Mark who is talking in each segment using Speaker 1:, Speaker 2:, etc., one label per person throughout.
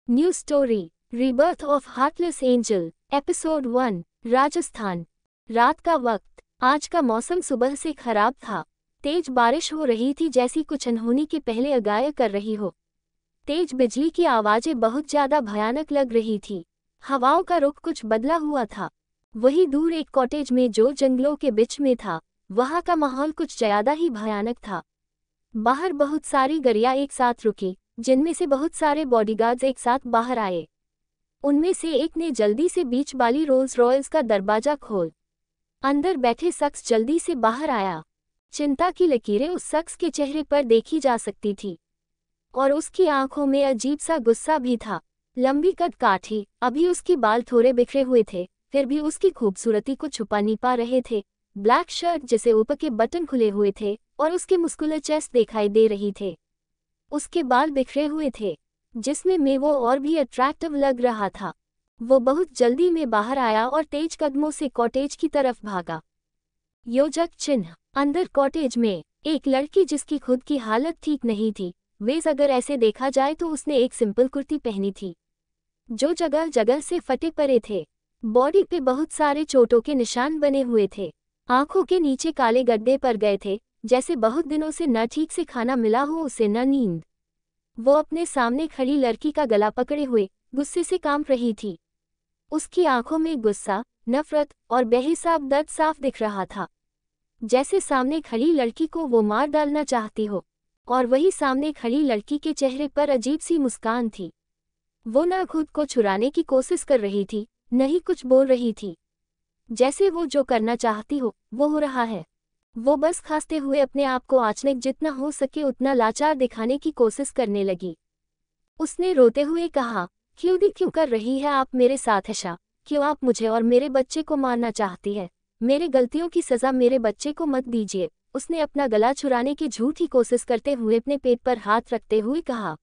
Speaker 1: New story rebirth of heartless angel episode 1 Rajasthan. रात का वक्त। आज का मौसम सुबह से खराब था। तेज बारिश हो रही थी जैसी कुछ अनहोनी के पहले आगाह कर रही हो। तेज बिजली की आवाजें बहुत ज्यादा भयानक लग रही थी। हवाओं का रुख कुछ बदला हुआ था। वही दूर एक कॉटेज में जो जंगलों के बीच में था, वहां का माहौल कुछ ज्यादा ही भयानक था। बाहर बहुत सारी गाड़ियां एक साथ रुकी, जिनमें से बहुत सारे बॉडीगार्ड्स एक साथ बाहर आए। उनमें से एक ने जल्दी से बीच वाली रोल्स रॉयल्स का दरवाजा खोल। अंदर बैठे शख्स जल्दी से बाहर आया। चिंता की लकीरें उस शख्स के चेहरे पर देखी जा सकती थी और उसकी आंखों में अजीब सा गुस्सा भी था। लंबी कद काठी, अभी उसके बाल थोड़े बिखरे हुए थे, फिर भी उसकी खूबसूरती को छुपा नहीं पा रहे थे। ब्लैक शर्ट जिसे ऊपर के बटन खुले हुए थे और उसके मुस्कुलर चेस्ट दिखाई दे रही थे। उसके बाल बिखरे हुए थे, जिसमें में वो और भी अट्रैक्टिव लग रहा था। वो बहुत जल्दी में बाहर आया और तेज कदमों से कॉटेज की तरफ भागा। योजक चिन्ह। अंदर कॉटेज में एक लड़की जिसकी खुद की हालत ठीक नहीं थी। वेज अगर ऐसे देखा जाए तो उसने एक सिंपल कुर्ती पहनी थी जो जगह जगह से फटे पड़े थे। बॉडी पे बहुत सारे चोटों के निशान बने हुए थे। आंखों के नीचे काले गड्ढे पड़ गए थे, जैसे बहुत दिनों से न ठीक से खाना मिला हो उसे न नींद। वो अपने सामने खड़ी लड़की का गला पकड़े हुए गुस्से से कांप रही थी। उसकी आंखों में गुस्सा, नफरत और बेहिसाब दर्द साफ दिख रहा था, जैसे सामने खड़ी लड़की को वो मार डालना चाहती हो। और वही सामने खड़ी लड़की के चेहरे पर अजीब सी मुस्कान थी। वो न खुद को छुड़ाने की कोशिश कर रही थी, न ही कुछ बोल रही थी। जैसे वो जो करना चाहती हो वो हो रहा है। वो बस खांसते हुए अपने आप को आंचनेक जितना हो सके उतना लाचार दिखाने की कोशिश करने लगी। उसने रोते हुए कहा, क्यों कर रही है आप मेरे साथ ऐसा? क्यों आप मुझे और मेरे बच्चे को मारना चाहती है? मेरे गलतियों की सजा मेरे बच्चे को मत दीजिए। उसने अपना गला छुड़ाने की झूठी कोशिश करते हुए अपने पेट पर हाथ रखते हुए कहा,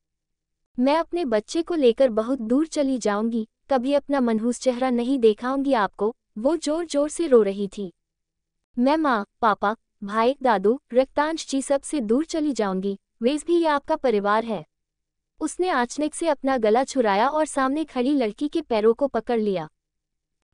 Speaker 1: मैं अपने बच्चे को लेकर बहुत दूर चली जाऊंगी, कभी अपना मनहूस चेहरा नहीं दिखाऊंगी आपको। वो जोर जोर से रो रही थी। मैं माँ, पापा, भाई, दादू, रक्तांश जी सब से दूर चली जाऊंगी। वेज भी ये आपका परिवार है। उसने आंचनेक से अपना गला छुड़ाया और सामने खड़ी लड़की के पैरों को पकड़ लिया।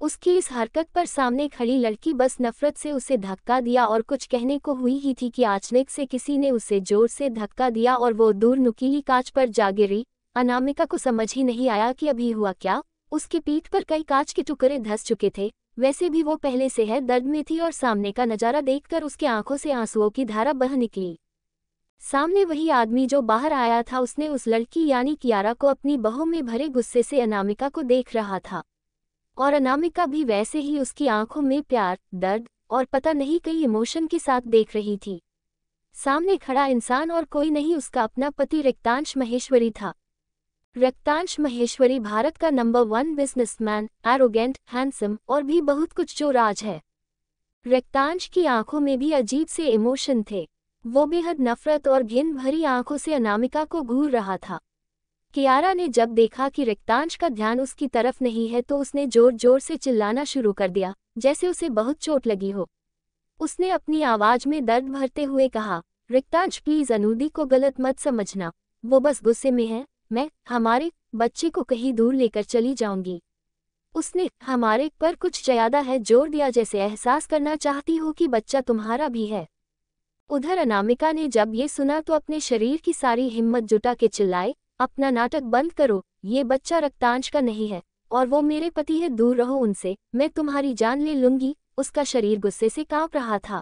Speaker 1: उसकी इस हरकत पर सामने खड़ी लड़की बस नफरत से उसे धक्का दिया और कुछ कहने को हुई ही थी कि आंचनेक से किसी ने उसे जोर से धक्का दिया और वो दूर नुकीली कांच पर जा गिरी। अनामिका को समझ ही नहीं आया कि अभी हुआ क्या। उसकी पीठ पर कई कांच के टुकड़े धंस चुके थे। वैसे भी वो पहले से है दर्द में थी और सामने का नजारा देखकर उसके आंखों से आंसुओं की धारा बह निकली। सामने वही आदमी जो बाहर आया था, उसने उस लड़की यानी कियारा को अपनी बाहों में भरे गुस्से से अनामिका को देख रहा था और अनामिका भी वैसे ही उसकी आंखों में प्यार, दर्द और पता नहीं कई इमोशन के साथ देख रही थी। सामने खड़ा इंसान और कोई नहीं, उसका अपना पति रक्तांश महेश्वरी था। रक्तांश महेश्वरी भारत का नंबर 1 बिजनेसमैन, एरोगेंट, हैंडसम और भी बहुत कुछ जो राज है। रक्तांश की आंखों में भी अजीब से इमोशन थे। वो बेहद नफरत और घिन भरी आंखों से अनामिका को घूर रहा था। कियारा ने जब देखा कि रक्तांश का ध्यान उसकी तरफ नहीं है तो उसने जोर जोर से चिल्लाना शुरू कर दिया, जैसे उसे बहुत चोट लगी हो। उसने अपनी आवाज में दर्द भरते हुए कहा, रक्तांश प्लीज, अनुदी को गलत मत समझना, वो बस गुस्से में है। मैं हमारे बच्चे को कहीं दूर लेकर चली जाऊंगी। उसने हमारे पर कुछ ज्यादा है जोर दिया, जैसे एहसास करना चाहती हो कि बच्चा तुम्हारा भी है। उधर अनामिका ने जब ये सुना तो अपने शरीर की सारी हिम्मत जुटा के चिल्लाए, अपना नाटक बंद करो, ये बच्चा रक्तांश का नहीं है और वो मेरे पति है, दूर रहो उनसे, मैं तुम्हारी जान ले लूंगी। उसका शरीर गुस्से से कांप रहा था।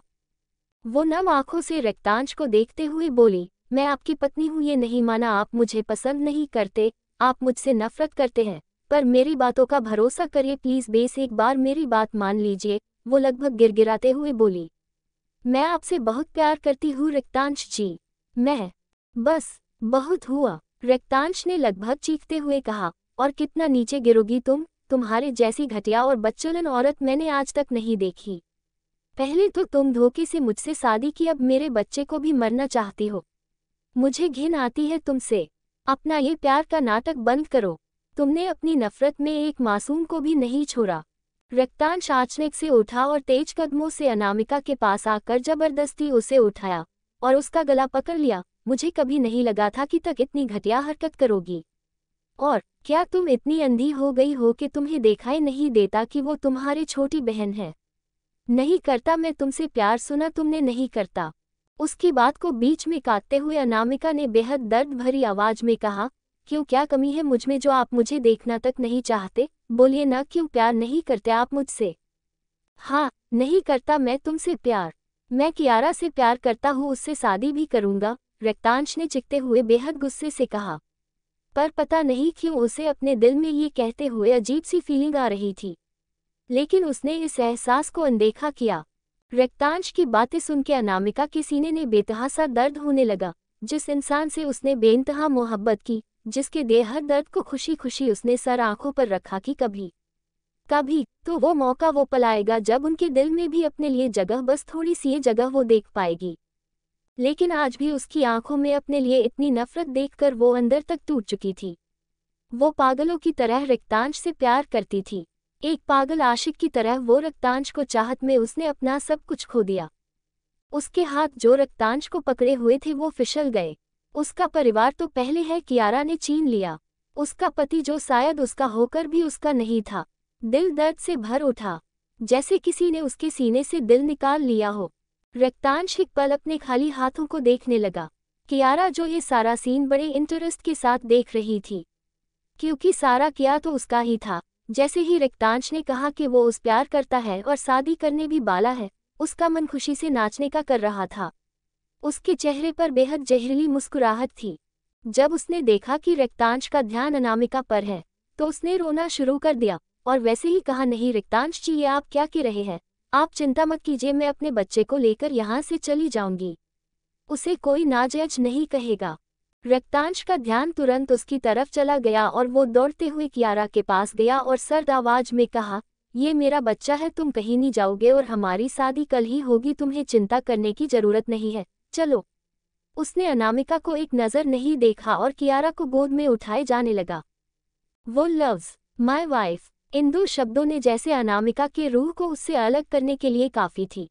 Speaker 1: वो नम आंखों से रक्तांश को देखते हुए बोली, मैं आपकी पत्नी हूँ, ये नहीं माना आप मुझे पसंद नहीं करते, आप मुझसे नफरत करते हैं, पर मेरी बातों का भरोसा करिए प्लीज, बेस एक बार मेरी बात मान लीजिए। वो लगभग गिड़गिड़ाते हुए बोली, मैं आपसे बहुत प्यार करती हूँ रक्तांश जी। मैं बस बहुत हुआ, रक्तांश ने लगभग चीखते हुए कहा, और कितना नीचे गिरोगी तुम? तुम्हारे जैसी घटिया और बच्चोलन औरत मैंने आज तक नहीं देखी। पहले तो तुम धोखे से मुझसे शादी की, अब मेरे बच्चे को भी मरना चाहती हो। मुझे घिन आती है तुमसे। अपना ये प्यार का नाटक बंद करो। तुमने अपनी नफरत में एक मासूम को भी नहीं छोड़ा। रक्तांश आंचनेक से उठा और तेज कदमों से अनामिका के पास आकर जबरदस्ती उसे उठाया और उसका गला पकड़ लिया। मुझे कभी नहीं लगा था कि तक इतनी घटिया हरकत करोगी। और क्या तुम इतनी अंधी हो गई हो कि तुम्हें दिखाई नहीं देता कि वो तुम्हारी छोटी बहन है? नहीं करता मैं तुमसे प्यार, सुना तुमने, नहीं करता। उसकी बात को बीच में काटते हुए अनामिका ने बेहद दर्द भरी आवाज में कहा, क्यों, क्या कमी है मुझमें जो आप मुझे देखना तक नहीं चाहते? बोलिए ना, क्यों प्यार नहीं करते आप मुझसे? हाँ, नहीं करता मैं तुमसे प्यार। मैं कियारा से प्यार करता हूँ, उससे शादी भी करूँगा, रक्तांश ने चिढ़ते हुए बेहद गुस्से से कहा। पर पता नहीं क्यों उसे अपने दिल में ये कहते हुए अजीब सी फीलिंग आ रही थी, लेकिन उसने इस एहसास को अनदेखा किया। रक्तांश की बातें सुन के अनामिका के सीने में बेतहासा दर्द होने लगा। जिस इंसान से उसने बेइंतहा मोहब्बत की, जिसके देह दर्द को खुशी खुशी उसने सर आंखों पर रखा कि कभी कभी तो वो मौका, वो पल आएगा जब उनके दिल में भी अपने लिए जगह, बस थोड़ी सी ये जगह वो देख पाएगी। लेकिन आज भी उसकी आंखों में अपने लिए इतनी नफरत देखकर वो अंदर तक टूट चुकी थी। वो पागलों की तरह रक्तांश से प्यार करती थी। एक पागल आशिक की तरह वो रक्तांश को चाहत में उसने अपना सब कुछ खो दिया। उसके हाथ जो रक्तांश को पकड़े हुए थे वो फिसल गए। उसका परिवार तो पहले है कियारा ने छीन लिया। उसका पति जो शायद उसका होकर भी उसका नहीं था। दिल दर्द से भर उठा, जैसे किसी ने उसके सीने से दिल निकाल लिया हो। रक्तांश एक पल अपने खाली हाथों को देखने लगा। कियारा जो ये सारा सीन बड़े इंटरेस्ट के साथ देख रही थी, क्योंकि सारा किया तो उसका ही था। जैसे ही रक्तांश ने कहा कि वो उस प्यार करता है और शादी करने भी वाला है, उसका मन खुशी से नाचने का कर रहा था। उसके चेहरे पर बेहद जहरीली मुस्कुराहट थी। जब उसने देखा कि रक्तांश का ध्यान अनामिका पर है, तो उसने रोना शुरू कर दिया और वैसे ही कहा, नहीं रक्तांश जी, ये आप क्या कह रहे हैं? आप चिंता मत कीजिए, मैं अपने बच्चे को लेकर यहाँ से चली जाऊंगी। उसे कोई नाजायज नहीं कहेगा। रक्तांश का ध्यान तुरंत उसकी तरफ चला गया और वो दौड़ते हुए कियारा के पास गया और सर्द आवाज में कहा, ये मेरा बच्चा है, तुम कहीं नहीं जाओगे और हमारी शादी कल ही होगी, तुम्हें चिंता करने की जरूरत नहीं है, चलो। उसने अनामिका को एक नज़र नहीं देखा और कियारा को गोद में उठाए जाने लगा। वो लव्स माय वाइफ, इन दो शब्दों ने जैसे अनामिका के रूह को उससे अलग करने के लिए काफी थी।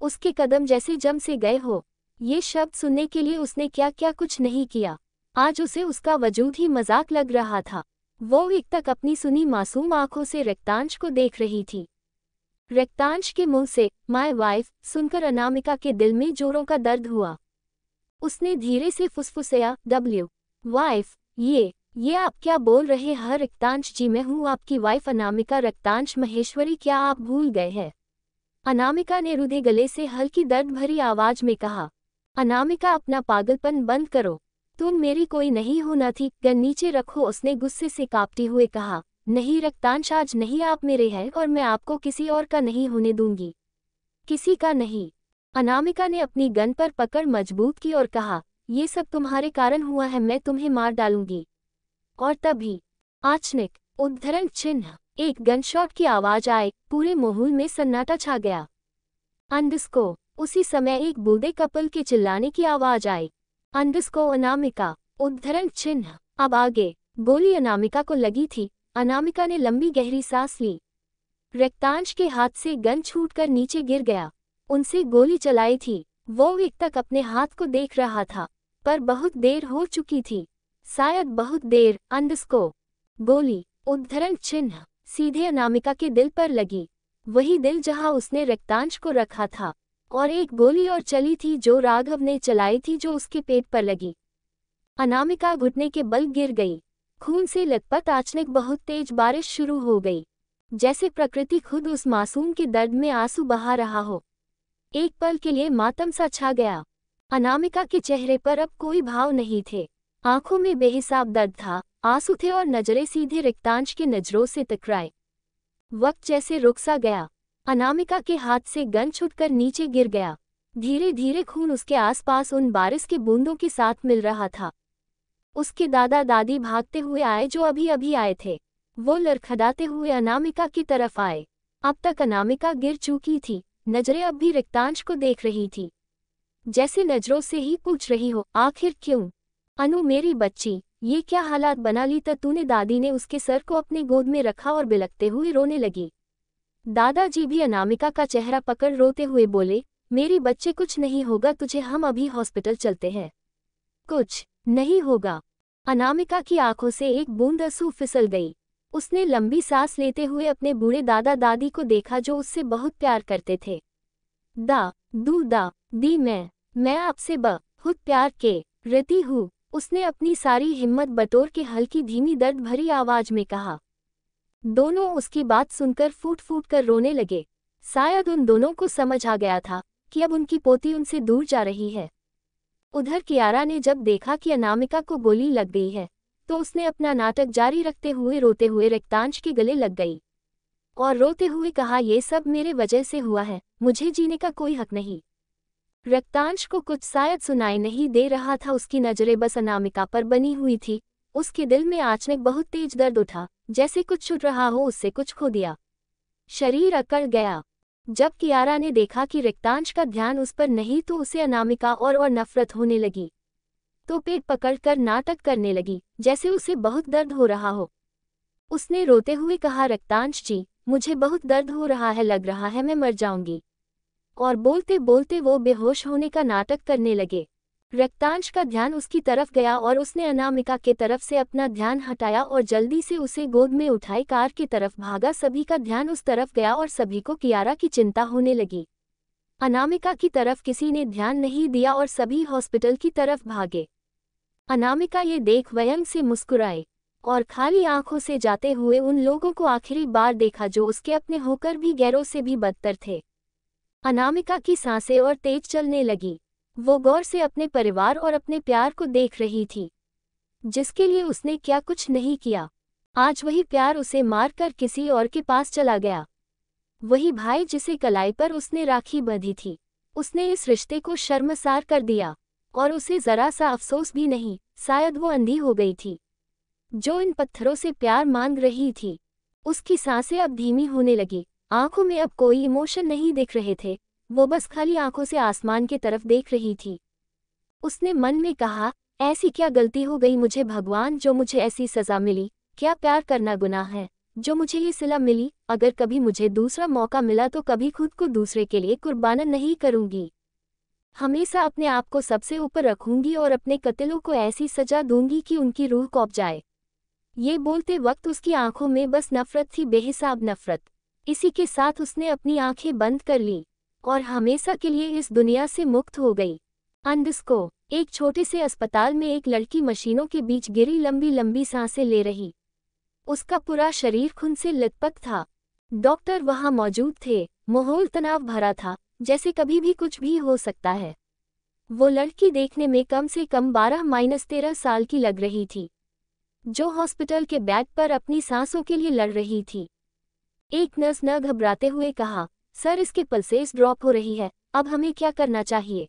Speaker 1: उसके कदम जैसे जम से गए हो। ये शब्द सुनने के लिए उसने क्या क्या कुछ नहीं किया। आज उसे उसका वजूद ही मजाक लग रहा था। वो एक तक अपनी सुनी मासूम आंखों से रक्तांश को देख रही थी। रक्तांश के मुंह से माय वाइफ सुनकर अनामिका के दिल में जोरों का दर्द हुआ। उसने धीरे से फुसफुसाया, डब्ल्यू वाइफ, ये आप क्या बोल रहे हैं रक्तांश जी? मैं हूँ आपकी वाइफ अनामिका, रक्तांश महेश्वरी, क्या आप भूल गए हैं? अनामिका ने रुधे गले से हल्की दर्द भरी आवाज में कहा। अनामिका, अपना पागलपन बंद करो, तुम मेरी कोई नहीं होना थी, गन नीचे रखो, उसने गुस्से से कांपते हुए कहा। नहीं रक्तांश, आज नहीं, आप मेरे हैं और मैं आपको किसी और का नहीं होने दूंगी, किसी का नहीं। अनामिका ने अपनी गन पर पकड़ मजबूत की और कहा, ये सब तुम्हारे कारण हुआ है, मैं तुम्हें मार डालूंगी। और तभी आचनिक उद्धरण चिन्ह एक गनशॉट की आवाज आए, पूरे माहौल में सन्नाटा छा गया। अंडस्को उसी समय एक बूढ़े कपल के चिल्लाने की आवाज आई। अंडस्को अनामिका उद्धरण चिन्ह। अब आगे गोली अनामिका को लगी थी। अनामिका ने लंबी गहरी सांस ली। रक्तांश के हाथ से गन छूटकर नीचे गिर गया। उनसे गोली चलाई थी। वो एक तक अपने हाथ को देख रहा था, पर बहुत देर हो चुकी थी, शायद बहुत देर। अंडस्को गोली उद्धरण चिन्ह सीधे अनामिका के दिल पर लगी, वही दिल जहां उसने रक्तांश को रखा था। और एक गोली और चली थी जो राघव ने चलाई थी, जो उसके पेट पर लगी। अनामिका घुटने के बल गिर गई। खून से लथपथ अचानक बहुत तेज बारिश शुरू हो गई, जैसे प्रकृति खुद उस मासूम के दर्द में आंसू बहा रहा हो। एक पल के लिए मातम सा छा गया। अनामिका के चेहरे पर अब कोई भाव नहीं थे, आंखों में बेहिसाब दर्द था, आंसू थे और नजरें सीधे रक्तांश के नजरों से टकराए। वक्त जैसे रुक सा गया। अनामिका के हाथ से गन छूटकर नीचे गिर गया। धीरे धीरे खून उसके आसपास उन बारिश के बूंदों के साथ मिल रहा था। उसके दादा दादी भागते हुए आए, जो अभी अभी आए थे। वो लड़खड़ाते हुए अनामिका की तरफ आए। अब तक अनामिका गिर चुकी थी, नजरें अब भी रक्तांश को देख रही थी, जैसे नजरों से ही पूछ रही हो, आखिर क्यों? अनु मेरी बच्ची, ये क्या हालात बना ली तूने? दादी ने उसके सर को अपने गोद में रखा और बिलखते हुए रोने लगी। दादाजी भी अनामिका का चेहरा पकड़ रोते हुए बोले, मेरी बच्चे, कुछ नहीं होगा तुझे, हम अभी हॉस्पिटल चलते हैं, कुछ नहीं होगा। अनामिका की आंखों से एक बूंद आंसू फिसल गई। उसने लंबी सांस लेते हुए अपने बूढ़े दादा दादी को देखा जो उससे बहुत प्यार करते थे। दी मैं आपसे बहुत प्यार के रती हूँ, उसने अपनी सारी हिम्मत बटोर के हल्की धीमी दर्द भरी आवाज में कहा। दोनों उसकी बात सुनकर फूट फूट कर रोने लगे। शायद उन दोनों को समझ आ गया था कि अब उनकी पोती उनसे दूर जा रही है। उधर कियारा ने जब देखा कि अनामिका को गोली लग गई है तो उसने अपना नाटक जारी रखते हुए रोते हुए रक्तांश के गले लग गई और रोते हुए कहा, ये सब मेरे वजह से हुआ है, मुझे जीने का कोई हक नहीं। रक्तांश को कुछ शायद सुनाई नहीं दे रहा था, उसकी नजरें बस अनामिका पर बनी हुई थी। उसके दिल में अचानक बहुत तेज दर्द उठा, जैसे कुछ छूट रहा हो, उससे कुछ खो दिया। शरीर अकड़ गया। जब कियारा ने देखा कि रक्तांश का ध्यान उस पर नहीं तो उसे अनामिका और नफरत होने लगी, तो पेट पकड़कर नाटक करने लगी जैसे उसे बहुत दर्द हो रहा हो। उसने रोते हुए कहा, रक्तांश जी, मुझे बहुत दर्द हो रहा है, लग रहा है मैं मर जाऊंगी। और बोलते बोलते वो बेहोश होने का नाटक करने लगे। रक्तांश का ध्यान उसकी तरफ गया और उसने अनामिका के तरफ से अपना ध्यान हटाया और जल्दी से उसे गोद में उठाए कार की तरफ भागा। सभी का ध्यान उस तरफ गया और सभी को कियारा की चिंता होने लगी। अनामिका की तरफ किसी ने ध्यान नहीं दिया और सभी हॉस्पिटल की तरफ भागे। अनामिका ये देख व्यंग से मुस्कुराए और खाली आंखों से जाते हुए उन लोगों को आखिरी बार देखा जो उसके अपने होकर भी गैरों से भी बदतर थे। अनामिका की सांसें और तेज चलने लगी। वो गौर से अपने परिवार और अपने प्यार को देख रही थी, जिसके लिए उसने क्या कुछ नहीं किया। आज वही प्यार उसे मारकर किसी और के पास चला गया। वही भाई जिसे कलाई पर उसने राखी बंधी थी, उसने इस रिश्ते को शर्मसार कर दिया और उसे जरा सा अफसोस भी नहीं। शायद वो अंधी हो गई थी जो इन पत्थरों से प्यार मांग रही थी। उसकी सांसें अब धीमी होने लगी, आंखों में अब कोई इमोशन नहीं दिख रहे थे, वो बस खाली आंखों से आसमान की तरफ देख रही थी। उसने मन में कहा, ऐसी क्या गलती हो गई मुझे भगवान, जो मुझे ऐसी सज़ा मिली। क्या प्यार करना गुनाह है जो मुझे ये सिला मिली? अगर कभी मुझे दूसरा मौका मिला तो कभी खुद को दूसरे के लिए कुर्बान नहीं करूंगी। हमेशा अपने आप को सबसे ऊपर रखूंगी और अपने कत्लों को ऐसी सजा दूंगी कि उनकी रूह कौप जाए। ये बोलते वक्त उसकी आंखों में बस नफरत थी, बेहिसाब नफरत। इसी के साथ उसने अपनी आंखें बंद कर ली और हमेशा के लिए इस दुनिया से मुक्त हो गई। अंडस्को एक छोटे से अस्पताल में एक लड़की मशीनों के बीच गिरी लंबी लंबी सांसें ले रही। उसका पूरा शरीर खून से लथपथ था। डॉक्टर वहां मौजूद थे। माहौल तनाव भरा था, जैसे कभी भी कुछ भी हो सकता है। वो लड़की देखने में कम से कम 12-13 साल की लग रही थी, जो हॉस्पिटल के बेड पर अपनी सांसों के लिए लड़ रही थी। एक नर्स न घबराते हुए कहा, सर इसके पल्सेस ड्रॉप हो रही है, अब हमें क्या करना चाहिए?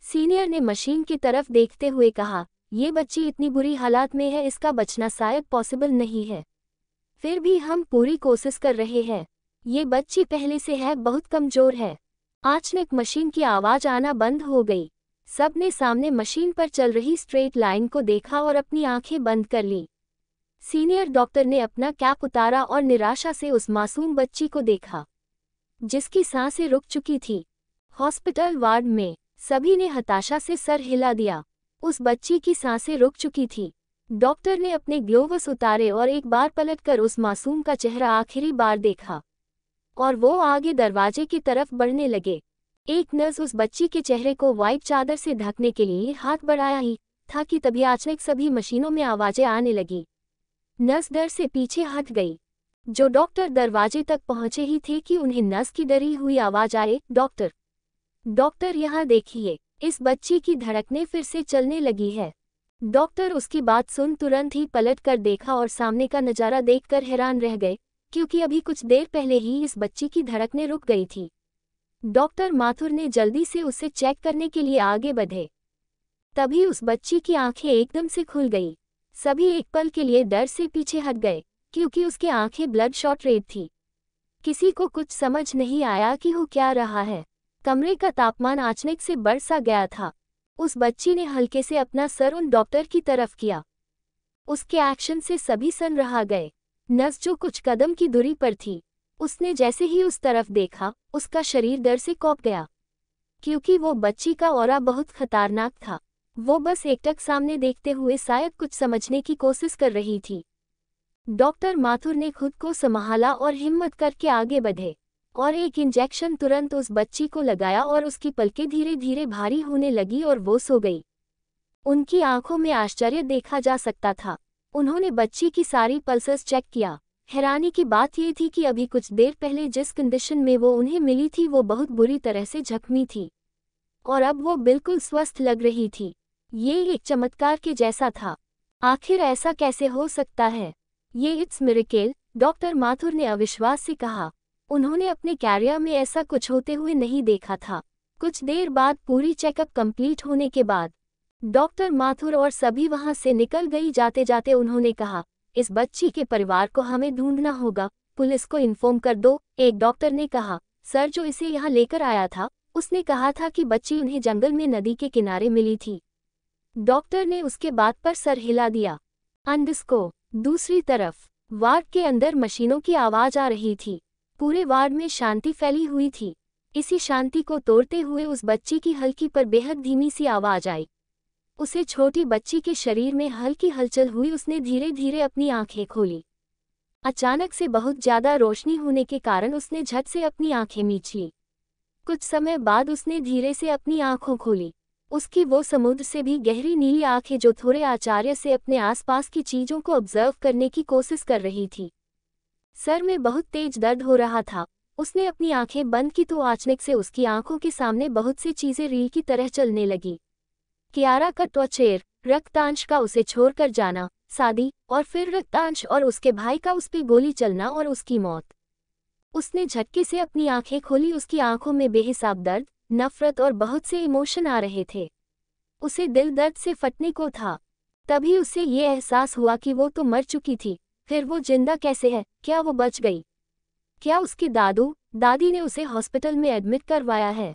Speaker 1: सीनियर ने मशीन की तरफ देखते हुए कहा, ये बच्ची इतनी बुरी हालात में है, इसका बचना शायद पॉसिबल नहीं है। फिर भी हम पूरी कोशिश कर रहे हैं। ये बच्ची पहले से है बहुत कमजोर है। अचानक मशीन की आवाज आना बंद हो गई। सबने सामने मशीन पर चल रही स्ट्रेट लाइन को देखा और अपनी आंखें बंद कर ली। सीनियर डॉक्टर ने अपना कैप उतारा और निराशा से उस मासूम बच्ची को देखा, जिसकी सांसें रुक चुकी थी। हॉस्पिटल वार्ड में सभी ने हताशा से सर हिला दिया। उस बच्ची की सांसें रुक चुकी थी। डॉक्टर ने अपने ग्लोव्स उतारे और एक बार पलटकर उस मासूम का चेहरा आखिरी बार देखा और वो आगे दरवाजे की तरफ बढ़ने लगे। एक नर्स उस बच्ची के चेहरे को व्हाइट चादर से ढकने के लिए हाथ बढ़ाया ही था कि तभी अचानक सभी मशीनों में आवाजें आने लगी। नर्स डर से पीछे हट गई। जो डॉक्टर दरवाजे तक पहुंचे ही थे कि उन्हें नर्स की डरी हुई आवाज आए, डॉक्टर यहाँ देखिए, इस बच्ची की धड़कनें फिर से चलने लगी है। डॉक्टर उसकी बात सुन तुरंत ही पलट कर देखा और सामने का नज़ारा देखकर हैरान रह गए, क्योंकि अभी कुछ देर पहले ही इस बच्ची की धड़कनें रुक गई थी। डॉक्टर माथुर ने जल्दी से उसे चेक करने के लिए आगे बढ़े। तभी उस बच्ची की आंखें एकदम से खुल गई। सभी एक पल के लिए डर से पीछे हट गए, क्योंकि उसकी आंखें ब्लड शॉट रेड थी। किसी को कुछ समझ नहीं आया कि हो क्या रहा है। कमरे का तापमान अचानक से बढ़ सा गया था। उस बच्ची ने हल्के से अपना सर उन डॉक्टर की तरफ किया। उसके एक्शन से सभी सन रहा गए। नर्स जो कुछ कदम की दूरी पर थी, उसने जैसे ही उस तरफ देखा, उसका शरीर डर से कौंप गया, क्योंकि वो बच्ची का ऑरा बहुत खतरनाक था। वो बस एकटक सामने देखते हुए शायद कुछ समझने की कोशिश कर रही थी। डॉक्टर माथुर ने खुद को संभाला और हिम्मत करके आगे बढ़े और एक इंजेक्शन तुरंत उस बच्ची को लगाया और उसकी पलकें धीरे धीरे भारी होने लगी और वो सो गई। उनकी आंखों में आश्चर्य देखा जा सकता था। उन्होंने बच्ची की सारी पल्सेस चेक किया। हैरानी की बात यह थी कि अभी कुछ देर पहले जिस कंडीशन में वो उन्हें मिली थी वो बहुत बुरी तरह से जख्मी थी और अब वो बिल्कुल स्वस्थ लग रही थी। ये एक चमत्कार के जैसा था। आखिर ऐसा कैसे हो सकता है? ये इट्स मिरेकल, डॉक्टर माथुर ने अविश्वास से कहा। उन्होंने अपने कैरियर में ऐसा कुछ होते हुए नहीं देखा था। कुछ देर बाद पूरी चेकअप कंप्लीट होने के बाद डॉक्टर माथुर और सभी वहां से निकल गई। जाते जाते उन्होंने कहा, इस बच्ची के परिवार को हमें ढूंढना होगा, पुलिस को इन्फॉर्म कर दो। एक डॉक्टर ने कहा, सर जो इसे यहाँ लेकर आया था उसने कहा था कि बच्ची उन्हें जंगल में नदी के किनारे मिली थी। डॉक्टर ने उसके बात पर सर हिला दिया। अंडरस्को। दूसरी तरफ वार्ड के अंदर मशीनों की आवाज आ रही थी। पूरे वार्ड में शांति फैली हुई थी। इसी शांति को तोड़ते हुए उस बच्ची की हल्की पर बेहद धीमी सी आवाज आई। उसे छोटी बच्ची के शरीर में हल्की हलचल हुई। उसने धीरे धीरे अपनी आंखें खोली। अचानक से बहुत ज्यादा रोशनी होने के कारण उसने झट से अपनी आंखें मीच ली। कुछ समय बाद उसने धीरे से अपनी आंखों खोली। उसकी वो समुद्र से भी गहरी नीली आंखें जो थोड़े आश्चर्य से अपने आसपास की चीजों को ऑब्जर्व करने की कोशिश कर रही थी। सर में बहुत तेज दर्द हो रहा था। उसने अपनी आंखें बंद की तो अचानक से उसकी आंखों के सामने बहुत सी चीजें रील की तरह चलने लगी। कियारा का टॉर्चर, रक्तांश का उसे छोड़कर जाना, शादी और फिर रक्तांश और उसके भाई का उस पर गोली चलना और उसकी मौत। उसने झटके से अपनी आंखें खोली। उसकी आंखों में बेहिसाब दर्द, नफरत और बहुत से इमोशन आ रहे थे। उसे दिल दर्द से फटने को था। तभी उसे ये एहसास हुआ कि वो तो मर चुकी थी। फिर वो जिंदा कैसे है? क्या वो बच गई? क्या उसके दादू दादी ने उसे हॉस्पिटल में एडमिट करवाया है?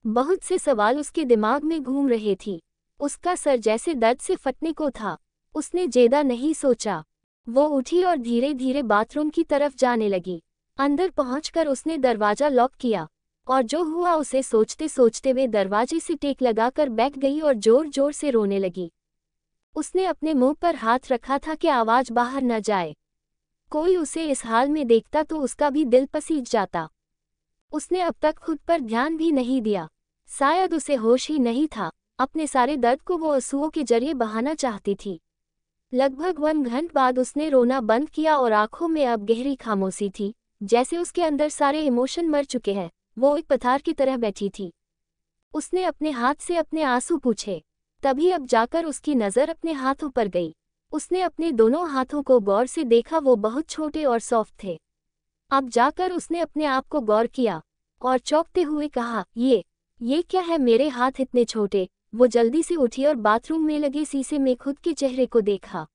Speaker 1: बहुत से सवाल उसके दिमाग में घूम रहे थी। उसका सर जैसे दर्द से फटने को था। उसने ज्यादा नहीं सोचा। वो उठी और धीरे धीरे बाथरूम की तरफ जाने लगी। अंदर पहुंचकर उसने दरवाजा लॉक किया और जो हुआ उसे सोचते सोचते वे दरवाजे से टेक लगाकर बैठ गई और जोर जोर से रोने लगी। उसने अपने मुंह पर हाथ रखा था कि आवाज बाहर न जाए। कोई उसे इस हाल में देखता तो उसका भी दिल पसीज जाता। उसने अब तक खुद पर ध्यान भी नहीं दिया। शायद उसे होश ही नहीं था। अपने सारे दर्द को वो आंसुओं के जरिए बहाना चाहती थी। लगभग 1 घंटे बाद उसने रोना बंद किया और आंखों में अब गहरी खामोशी थी, जैसे उसके अंदर सारे इमोशन मर चुके हैं। वो एक पत्थर की तरह बैठी थी। उसने अपने हाथ से अपने आंसू पूछे। तभी अब जाकर उसकी नज़र अपने हाथों पर गई। उसने अपने दोनों हाथों को गौर से देखा। वो बहुत छोटे और सॉफ्ट थे। अब जाकर उसने अपने आप को गौर किया और चौंकते हुए कहा, ये क्या है? मेरे हाथ इतने छोटे। वो जल्दी से उठी और बाथरूम में लगे शीशे में खुद के चेहरे को देखा।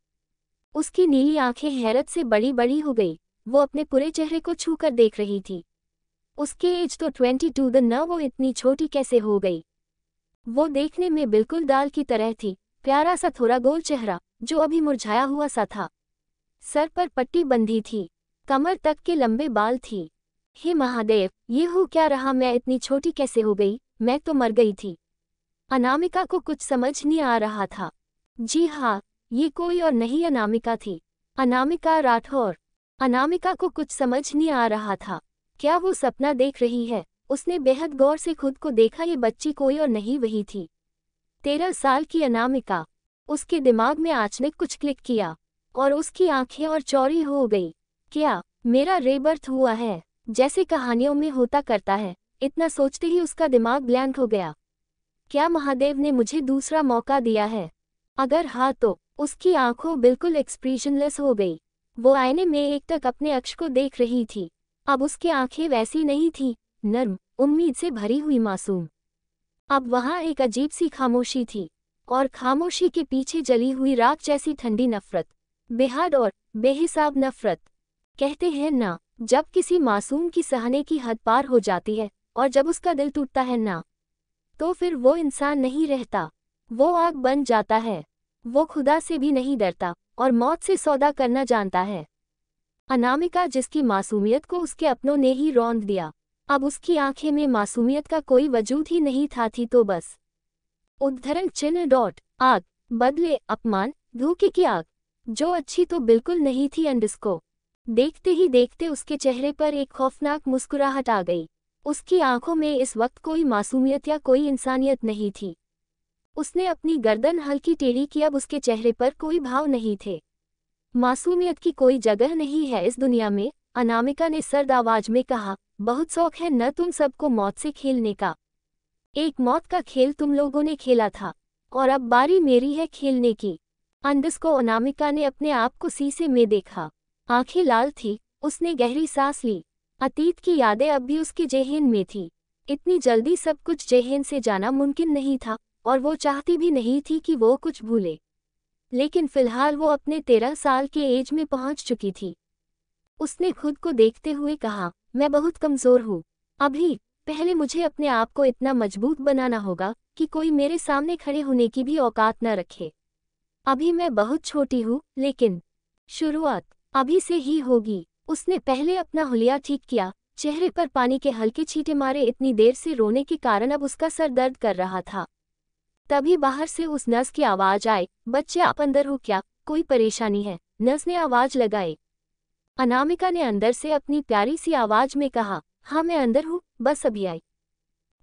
Speaker 1: उसकी नीली आंखें हैरत से बड़ी बड़ी हो गई। वो अपने पूरे चेहरे को छूकर देख रही थी। उसके एज तो 22 द न, वो इतनी छोटी कैसे हो गई? वो देखने में बिल्कुल दाल की तरह थी। प्यारा सा थोड़ा गोल चेहरा जो अभी मुरझाया हुआ सा था। सर पर पट्टी बंधी थी। कमर तक के लंबे बाल थी। हे महादेव, ये हो क्या रहा? मैं इतनी छोटी कैसे हो गई? मैं तो मर गई थी। अनामिका को कुछ समझ नहीं आ रहा था। जी हाँ, ये कोई और नहीं अनामिका थी। अनामिका राठौर। अनामिका को कुछ समझ नहीं आ रहा था। क्या वो सपना देख रही है? उसने बेहद गौर से खुद को देखा। ये बच्ची कोई और नहीं वही थी। 13 साल की अनामिका। उसके दिमाग में अचानक कुछ क्लिक किया और उसकी आंखें और चौड़ी हो गई। क्या मेरा रीबर्थ हुआ है, जैसे कहानियों में होता करता है? इतना सोचते ही उसका दिमाग ब्लैंक हो गया। क्या महादेव ने मुझे दूसरा मौका दिया है? अगर हाँ तो उसकी आंखों बिल्कुल एक्सप्रेशनलेस हो गई। वो आईने में एकटक अपने अक्ष को देख रही थी। अब उसकी आंखें वैसी नहीं थी, नर्म, उम्मीद से भरी हुई मासूम। अब वहाँ एक अजीब सी खामोशी थी और खामोशी के पीछे जली हुई राख जैसी ठंडी नफरत, बेहद और बेहिसाब नफरत। कहते हैं ना, जब किसी मासूम की सहने की हद पार हो जाती है और जब उसका दिल टूटता है ना, तो फिर वो इंसान नहीं रहता। वो आग बन जाता है। वो खुदा से भी नहीं डरता और मौत से सौदा करना जानता है। अनामिका, जिसकी मासूमियत को उसके अपनों ने ही रौंद दिया, अब उसकी आंखें में मासूमियत का कोई वजूद ही नहीं था। थी तो बस उद्धरण चिन्ह डॉट आग बदले अपमान धोखे की आग जो अच्छी तो बिल्कुल नहीं थी अंडस्को। देखते ही देखते उसके चेहरे पर एक खौफनाक मुस्कुराहट आ गई। उसकी आंखों में इस वक्त कोई मासूमियत या कोई इंसानियत नहीं थी। उसने अपनी गर्दन हल्की टेढ़ी की, अब उसके चेहरे पर कोई भाव नहीं थे। मासूमियत की कोई जगह नहीं है इस दुनिया में, अनामिका ने सर्द आवाज में कहा। बहुत शौक है न तुम सबको मौत से खेलने का। एक मौत का खेल तुम लोगों ने खेला था और अब बारी मेरी है खेलने की। अंडस्को अनामिका ने अपने आप को शीशे में देखा। आंखें लाल थी। उसने गहरी सांस ली। अतीत की यादें अब भी उसके जेहन में थी। इतनी जल्दी सब कुछ जेहन से जाना मुमकिन नहीं था और वो चाहती भी नहीं थी कि वो कुछ भूले। लेकिन फिलहाल वो अपने 13 साल के एज में पहुंच चुकी थी। उसने खुद को देखते हुए कहा, मैं बहुत कमज़ोर हूँ। अभी पहले मुझे अपने आप को इतना मजबूत बनाना होगा कि कोई मेरे सामने खड़े होने की भी औकात न रखे। अभी मैं बहुत छोटी हूँ, लेकिन शुरुआत अभी से ही होगी। उसने पहले अपना हुलिया ठीक किया, चेहरे पर पानी के हल्के छींटे मारे। इतनी देर से रोने के कारण अब उसका सर दर्द कर रहा था। तभी बाहर से उस नर्स की आवाज आई, बच्चे आप अंदर हो क्या, कोई परेशानी है? नर्स ने आवाज लगाई। अनामिका ने अंदर से अपनी प्यारी सी आवाज में कहा, हाँ मैं अंदर हूँ, बस अभी आई।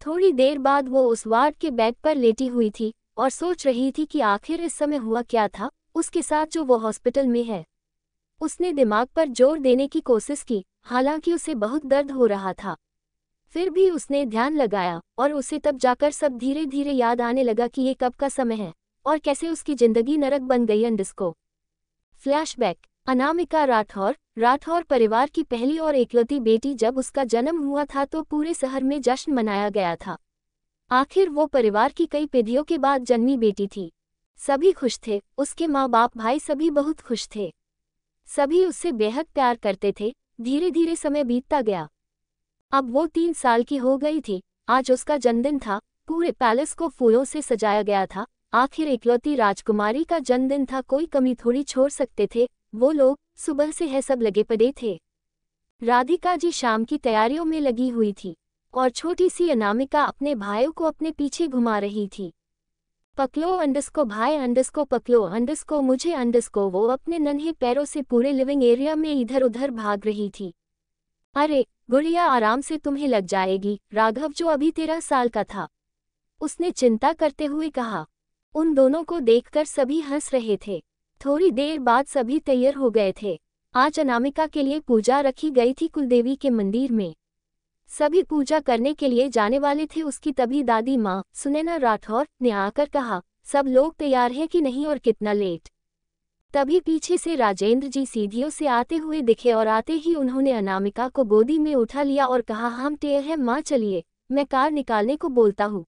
Speaker 1: थोड़ी देर बाद वो उस वार्ड के बेड पर लेटी हुई थी और सोच रही थी कि आखिर इस समय हुआ क्या था उसके साथ जो वो हॉस्पिटल में है। उसने दिमाग पर जोर देने की कोशिश की, हालांकि उसे बहुत दर्द हो रहा था। फिर भी उसने ध्यान लगाया और उसे तब जाकर सब धीरे धीरे याद आने लगा कि ये कब का समय है और कैसे उसकी जिंदगी नरक बन गई। अंडस्को फ्लैशबैक। अनामिका राठौर परिवार की पहली और एकलौती बेटी। जब उसका जन्म हुआ था तो पूरे शहर में जश्न मनाया गया था। आखिर वो परिवार की कई पीढ़ियों के बाद जन्मी बेटी थी। सभी खुश थे, उसके माँ बाप भाई सभी बहुत खुश थे। सभी उससे बेहद प्यार करते थे। धीरे धीरे समय बीतता गया। अब वो 3 साल की हो गई थी। आज उसका जन्मदिन था। पूरे पैलेस को फूलों से सजाया गया था। आखिर इकलौती राजकुमारी का जन्मदिन था, कोई कमी थोड़ी छोड़ सकते थे वो लोग। सुबह से है सब लगे पड़े थे। राधिका जी शाम की तैयारियों में लगी हुई थी और छोटी सी अनामिका अपने भाइयों को अपने पीछे घुमा रही थी। पकलो अंडस्को भाई, अंडस्को पकलो, अंडस्को मुझे, अंडस्को। वो अपने नन्हे पैरों से पूरे लिविंग एरिया में इधर उधर भाग रही थी। अरे गुड़िया, आराम से, तुम्हें लग जाएगी। राघव जो अभी 13 साल का था, उसने चिंता करते हुए कहा। उन दोनों को देखकर सभी हंस रहे थे। थोड़ी देर बाद सभी तैयार हो गए थे। आज अनामिका के लिए पूजा रखी गई थी कुलदेवी के मंदिर में। सभी पूजा करने के लिए जाने वाले थे उसकी तभी दादी माँ सुनैना राठौर ने आकर कहा, सब लोग तैयार हैं कि नहीं और कितना लेट? तभी पीछे से राजेंद्र जी सीढ़ियों से आते हुए दिखे और आते ही उन्होंने अनामिका को गोदी में उठा लिया और कहा, हम तैयार हैं माँ, चलिए मैं कार निकालने को बोलता हूँ।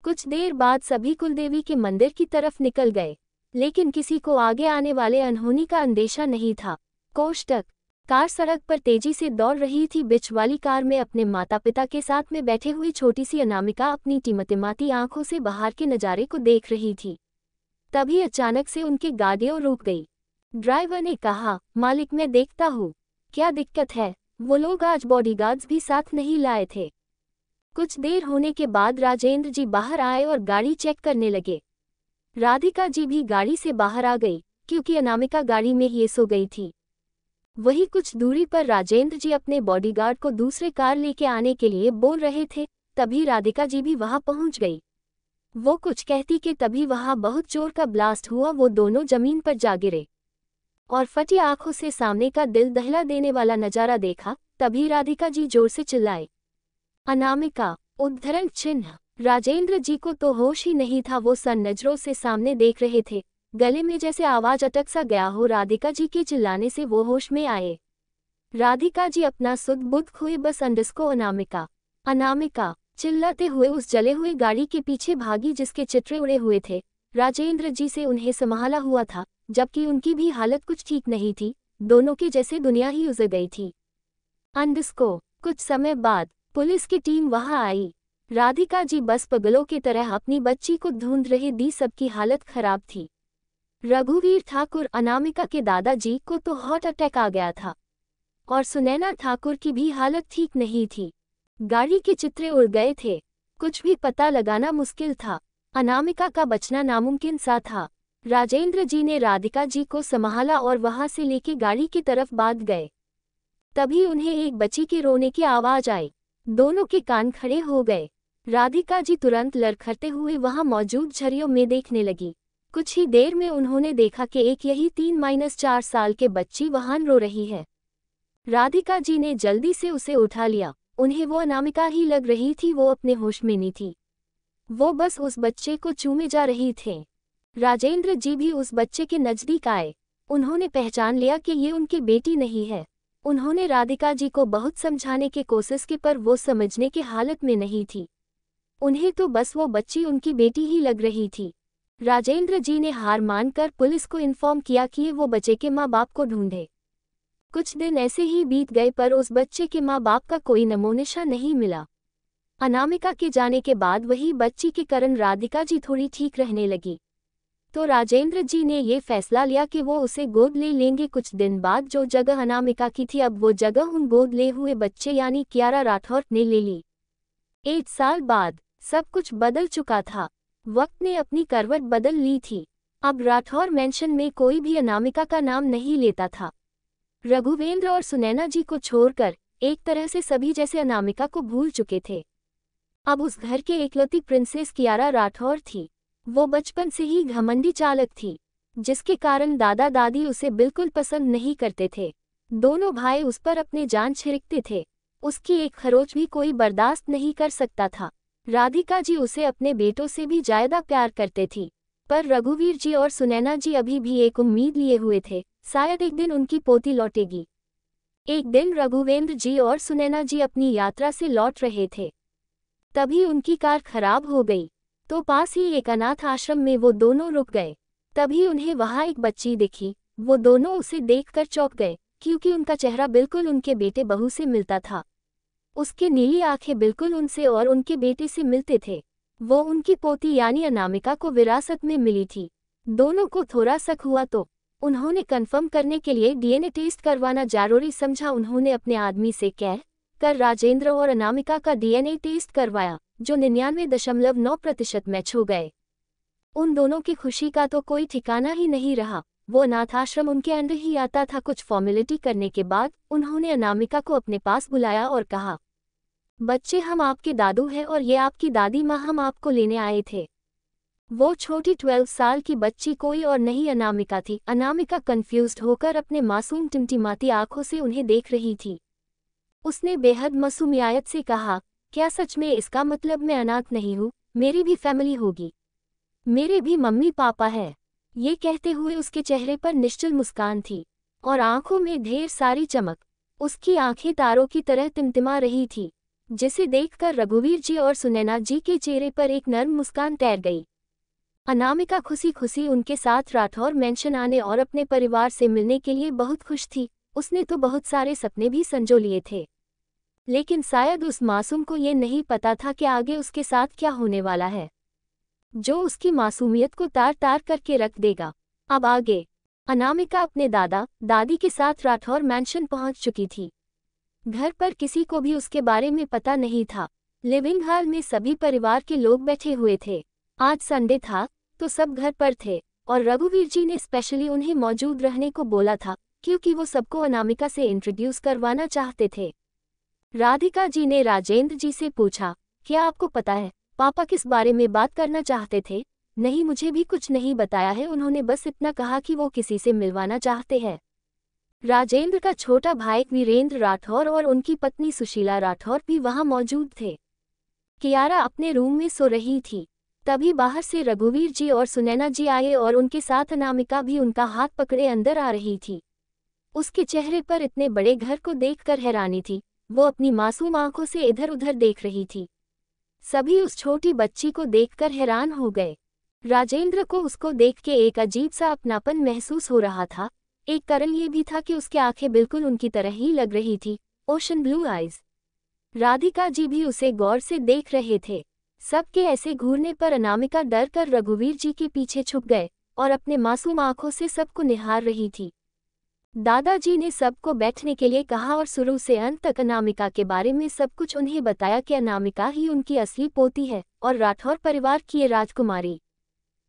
Speaker 1: कुछ देर बाद सभी कुलदेवी के मंदिर की तरफ निकल गए, लेकिन किसी को आगे आने वाले अनहोनी का अंदेशा नहीं था। कोष्टक कार सड़क पर तेजी से दौड़ रही थी। बीच वाली कार में अपने माता पिता के साथ में बैठे हुई छोटी सी अनामिका अपनी टिमटिमाती आंखों से बाहर के नज़ारे को देख रही थी। तभी अचानक से उनकी गाड़ियां रुक गई। ड्राइवर ने कहा, मालिक मैं देखता हूँ, क्या दिक्कत है? वो लोग आज बॉडीगार्ड्स भी साथ नहीं लाए थे। कुछ देर होने के बाद राजेंद्र जी बाहर आए और गाड़ी चेक करने लगे। राधिका जी भी गाड़ी से बाहर आ गई क्योंकि अनामिका गाड़ी में ही सो गई थी। वही कुछ दूरी पर राजेंद्र जी अपने बॉडीगार्ड को दूसरे कार लेके आने के लिए बोल रहे थे। तभी राधिका जी भी वहां पहुंच गई। वो कुछ कहती कि तभी वहां बहुत जोर का ब्लास्ट हुआ। वो दोनों जमीन पर जा गिरे और फटी आंखों से सामने का दिल दहला देने वाला नजारा देखा। तभी राधिका जी जोर से चिल्लाए, अनामिका! उद्धरण चिन्ह। राजेंद्र जी को तो होश ही नहीं था। वो सन नजरों से सामने देख रहे थे। गले में जैसे आवाज अटक सा गया हो। राधिका जी के चिल्लाने से वो होश में आए। राधिका जी अपना सुध बुध खोए। बस अंडस्को अनामिका अनामिका चिल्लाते हुए उस जले हुए गाड़ी के पीछे भागी जिसके चित्रे उड़े हुए थे। राजेंद्र जी से उन्हें संभाला हुआ था, जबकि उनकी भी हालत कुछ ठीक नहीं थी। दोनों की जैसे दुनिया ही उजड़ गई थी। अंडस्को कुछ समय बाद पुलिस की टीम वहां आई। राधिका जी बस पगलों की तरह अपनी बच्ची को ढूंढ रही थी। सबकी हालत खराब थी। रघुवीर ठाकुर अनामिका के दादाजी को तो हार्ट अटैक आ गया था और सुनैना ठाकुर की भी हालत ठीक नहीं थी। गाड़ी के चित्रे उड़ गए थे। कुछ भी पता लगाना मुश्किल था। अनामिका का बचना नामुमकिन सा था। राजेंद्र जी ने राधिका जी को संभाला और वहां से लेके गाड़ी की तरफ भाग गए। तभी उन्हें एक बच्ची के रोने की आवाज आई। दोनों के कान खड़े हो गए। राधिका जी तुरंत लड़खड़ते हुए वहां मौजूद झरियों में देखने लगी। कुछ ही देर में उन्होंने देखा कि एक यही 3-4 साल के बच्ची वहां रो रही है। राधिका जी ने जल्दी से उसे उठा लिया। उन्हें वो अनामिका ही लग रही थी, वो अपने होश में नहीं थी। वो बस उस बच्चे को चूमे जा रही थे। राजेंद्र जी भी उस बच्चे के नजदीक आए। उन्होंने पहचान लिया कि ये उनकी बेटी नहीं है। उन्होंने राधिका जी को बहुत समझाने की कोशिश की, पर वो समझने की हालत में नहीं थी। उन्हें तो बस वो बच्ची उनकी बेटी ही लग रही थी। राजेंद्र जी ने हार मानकर पुलिस को इन्फॉर्म किया कि वो बच्चे के माँ बाप को ढूंढे। कुछ दिन ऐसे ही बीत गए, पर उस बच्चे के माँ बाप का कोई नमूनिशा नहीं मिला। अनामिका के जाने के बाद वही बच्ची के कारण राधिका जी थोड़ी ठीक रहने लगी। तो राजेंद्र जी ने ये फैसला लिया कि वो उसे गोद ले लेंगे। कुछ दिन बाद जो जगह अनामिका की थी, अब वो जगह उन गोद ले हुए बच्चे यानी कियारा राठौर ने ले ली। 1 साल बाद सब कुछ बदल चुका था। वक्त ने अपनी करवट बदल ली थी। अब राठौर मेंशन में कोई भी अनामिका का नाम नहीं लेता था। रघुवेंद्र और सुनैना जी को छोड़कर एक तरह से सभी जैसे अनामिका को भूल चुके थे। अब उस घर के एकलौती प्रिंसेस कियारा राठौर थी। वो बचपन से ही घमंडी चालक थी, जिसके कारण दादा दादी उसे बिल्कुल पसंद नहीं करते थे। दोनों भाई उस पर अपने जान छिड़कते थे। उसकी एक खरोच भी कोई बर्दाश्त नहीं कर सकता था। राधिका जी उसे अपने बेटों से भी ज्यादा प्यार करते थी, पर रघुवीर जी और सुनैना जी अभी भी एक उम्मीद लिए हुए थे, शायद एक दिन उनकी पोती लौटेगी। एक दिन रघुवेंद्र जी और सुनैना जी अपनी यात्रा से लौट रहे थे। तभी उनकी कार खराब हो गई, तो पास ही एक अनाथ आश्रम में वो दोनों रुक गए। तभी उन्हें वहां एक बच्ची दिखी। वो दोनों उसे देखकर चौंक गए, क्योंकि उनका चेहरा बिल्कुल उनके बेटे बहू से मिलता था। उसकी नीली आंखें बिल्कुल उनसे और उनके बेटे से मिलते थे। वो उनकी पोती यानी अनामिका को विरासत में मिली थी। दोनों को थोड़ा शक हुआ, तो उन्होंने कंफर्म करने के लिए डीएनए टेस्ट करवाना जरूरी समझा। उन्होंने अपने आदमी से कह कर राजेंद्र और अनामिका का डीएनए टेस्ट करवाया, जो 99.9% मैच हो गए। उन दोनों की खुशी का तो कोई ठिकाना ही नहीं रहा। वो अनाथाश्रम उनके अंडर ही आता था। कुछ फॉर्मेलिटी करने के बाद उन्होंने अनामिका को अपने पास बुलाया और कहा, बच्चे, हम आपके दादू हैं और ये आपकी दादी माँ, हम आपको लेने आए थे। वो छोटी 12 साल की बच्ची कोई और नहीं अनामिका थी। अनामिका कंफ्यूज्ड होकर अपने मासूम टिमटिमाती आंखों से उन्हें देख रही थी। उसने बेहद मासूमियत से कहा, क्या सच में? इसका मतलब मैं अनाथ नहीं हूँ? मेरी भी फैमिली होगी, मेरे भी मम्मी पापा है। ये कहते हुए उसके चेहरे पर निश्चल मुस्कान थी और आंखों में ढेर सारी चमक। उसकी आंखें तारों की तरह टिमटिमा रही थी, जिसे देखकर रघुवीर जी और सुनैना जी के चेहरे पर एक नर्म मुस्कान तैर गई। अनामिका खुशी खुशी उनके साथ राठौर मेंशन आने और अपने परिवार से मिलने के लिए बहुत खुश थी। उसने तो बहुत सारे सपने भी संजो लिए थे, लेकिन शायद उस मासूम को ये नहीं पता था कि आगे उसके साथ क्या होने वाला है, जो उसकी मासूमियत को तार तार करके रख देगा। अब आगे अनामिका अपने दादा दादी के साथ राठौर मैंशन पहुंच चुकी थी। घर पर किसी को भी उसके बारे में पता नहीं था। लिविंग हॉल में सभी परिवार के लोग बैठे हुए थे। आज संडे था, तो सब घर पर थे और रघुवीर जी ने स्पेशली उन्हें मौजूद रहने को बोला था, क्योंकि वो सबको अनामिका से इंट्रोड्यूस करवाना चाहते थे। राधिका जी ने राजेंद्र जी से पूछा, क्या आपको पता है पापा किस बारे में बात करना चाहते थे? नहीं, मुझे भी कुछ नहीं बताया है, उन्होंने बस इतना कहा कि वो किसी से मिलवाना चाहते हैं। राजेंद्र का छोटा भाई वीरेंद्र राठौर और उनकी पत्नी सुशीला राठौर भी वहां मौजूद थे। कियारा अपने रूम में सो रही थी। तभी बाहर से रघुवीर जी और सुनैना जी आए और उनके साथ अनामिका भी उनका हाथ पकड़े अंदर आ रही थी। उसके चेहरे पर इतने बड़े घर को देखकर हैरानी थी। वो अपनी मासूम आंखों से इधर उधर देख रही थी। सभी उस छोटी बच्ची को देखकर हैरान हो गए। राजेंद्र को उसको देख के एक अजीब सा अपनापन महसूस हो रहा था। एक कारण ये भी था कि उसकी आंखें बिल्कुल उनकी तरह ही लग रही थी, ocean blue eyes. Radhika ji भी उसे गौर से देख रहे थे। सबके ऐसे घूरने पर अनामिका डर कर रघुवीर जी के पीछे छुप गए और अपने मासूम आंखों से सबको निहार रही थी। दादाजी ने सबको बैठने के लिए कहा और शुरू से अंत तक अनामिका के बारे में सब कुछ उन्हें बताया कि अनामिका ही उनकी असली पोती है और राठौर परिवार की ये राजकुमारी।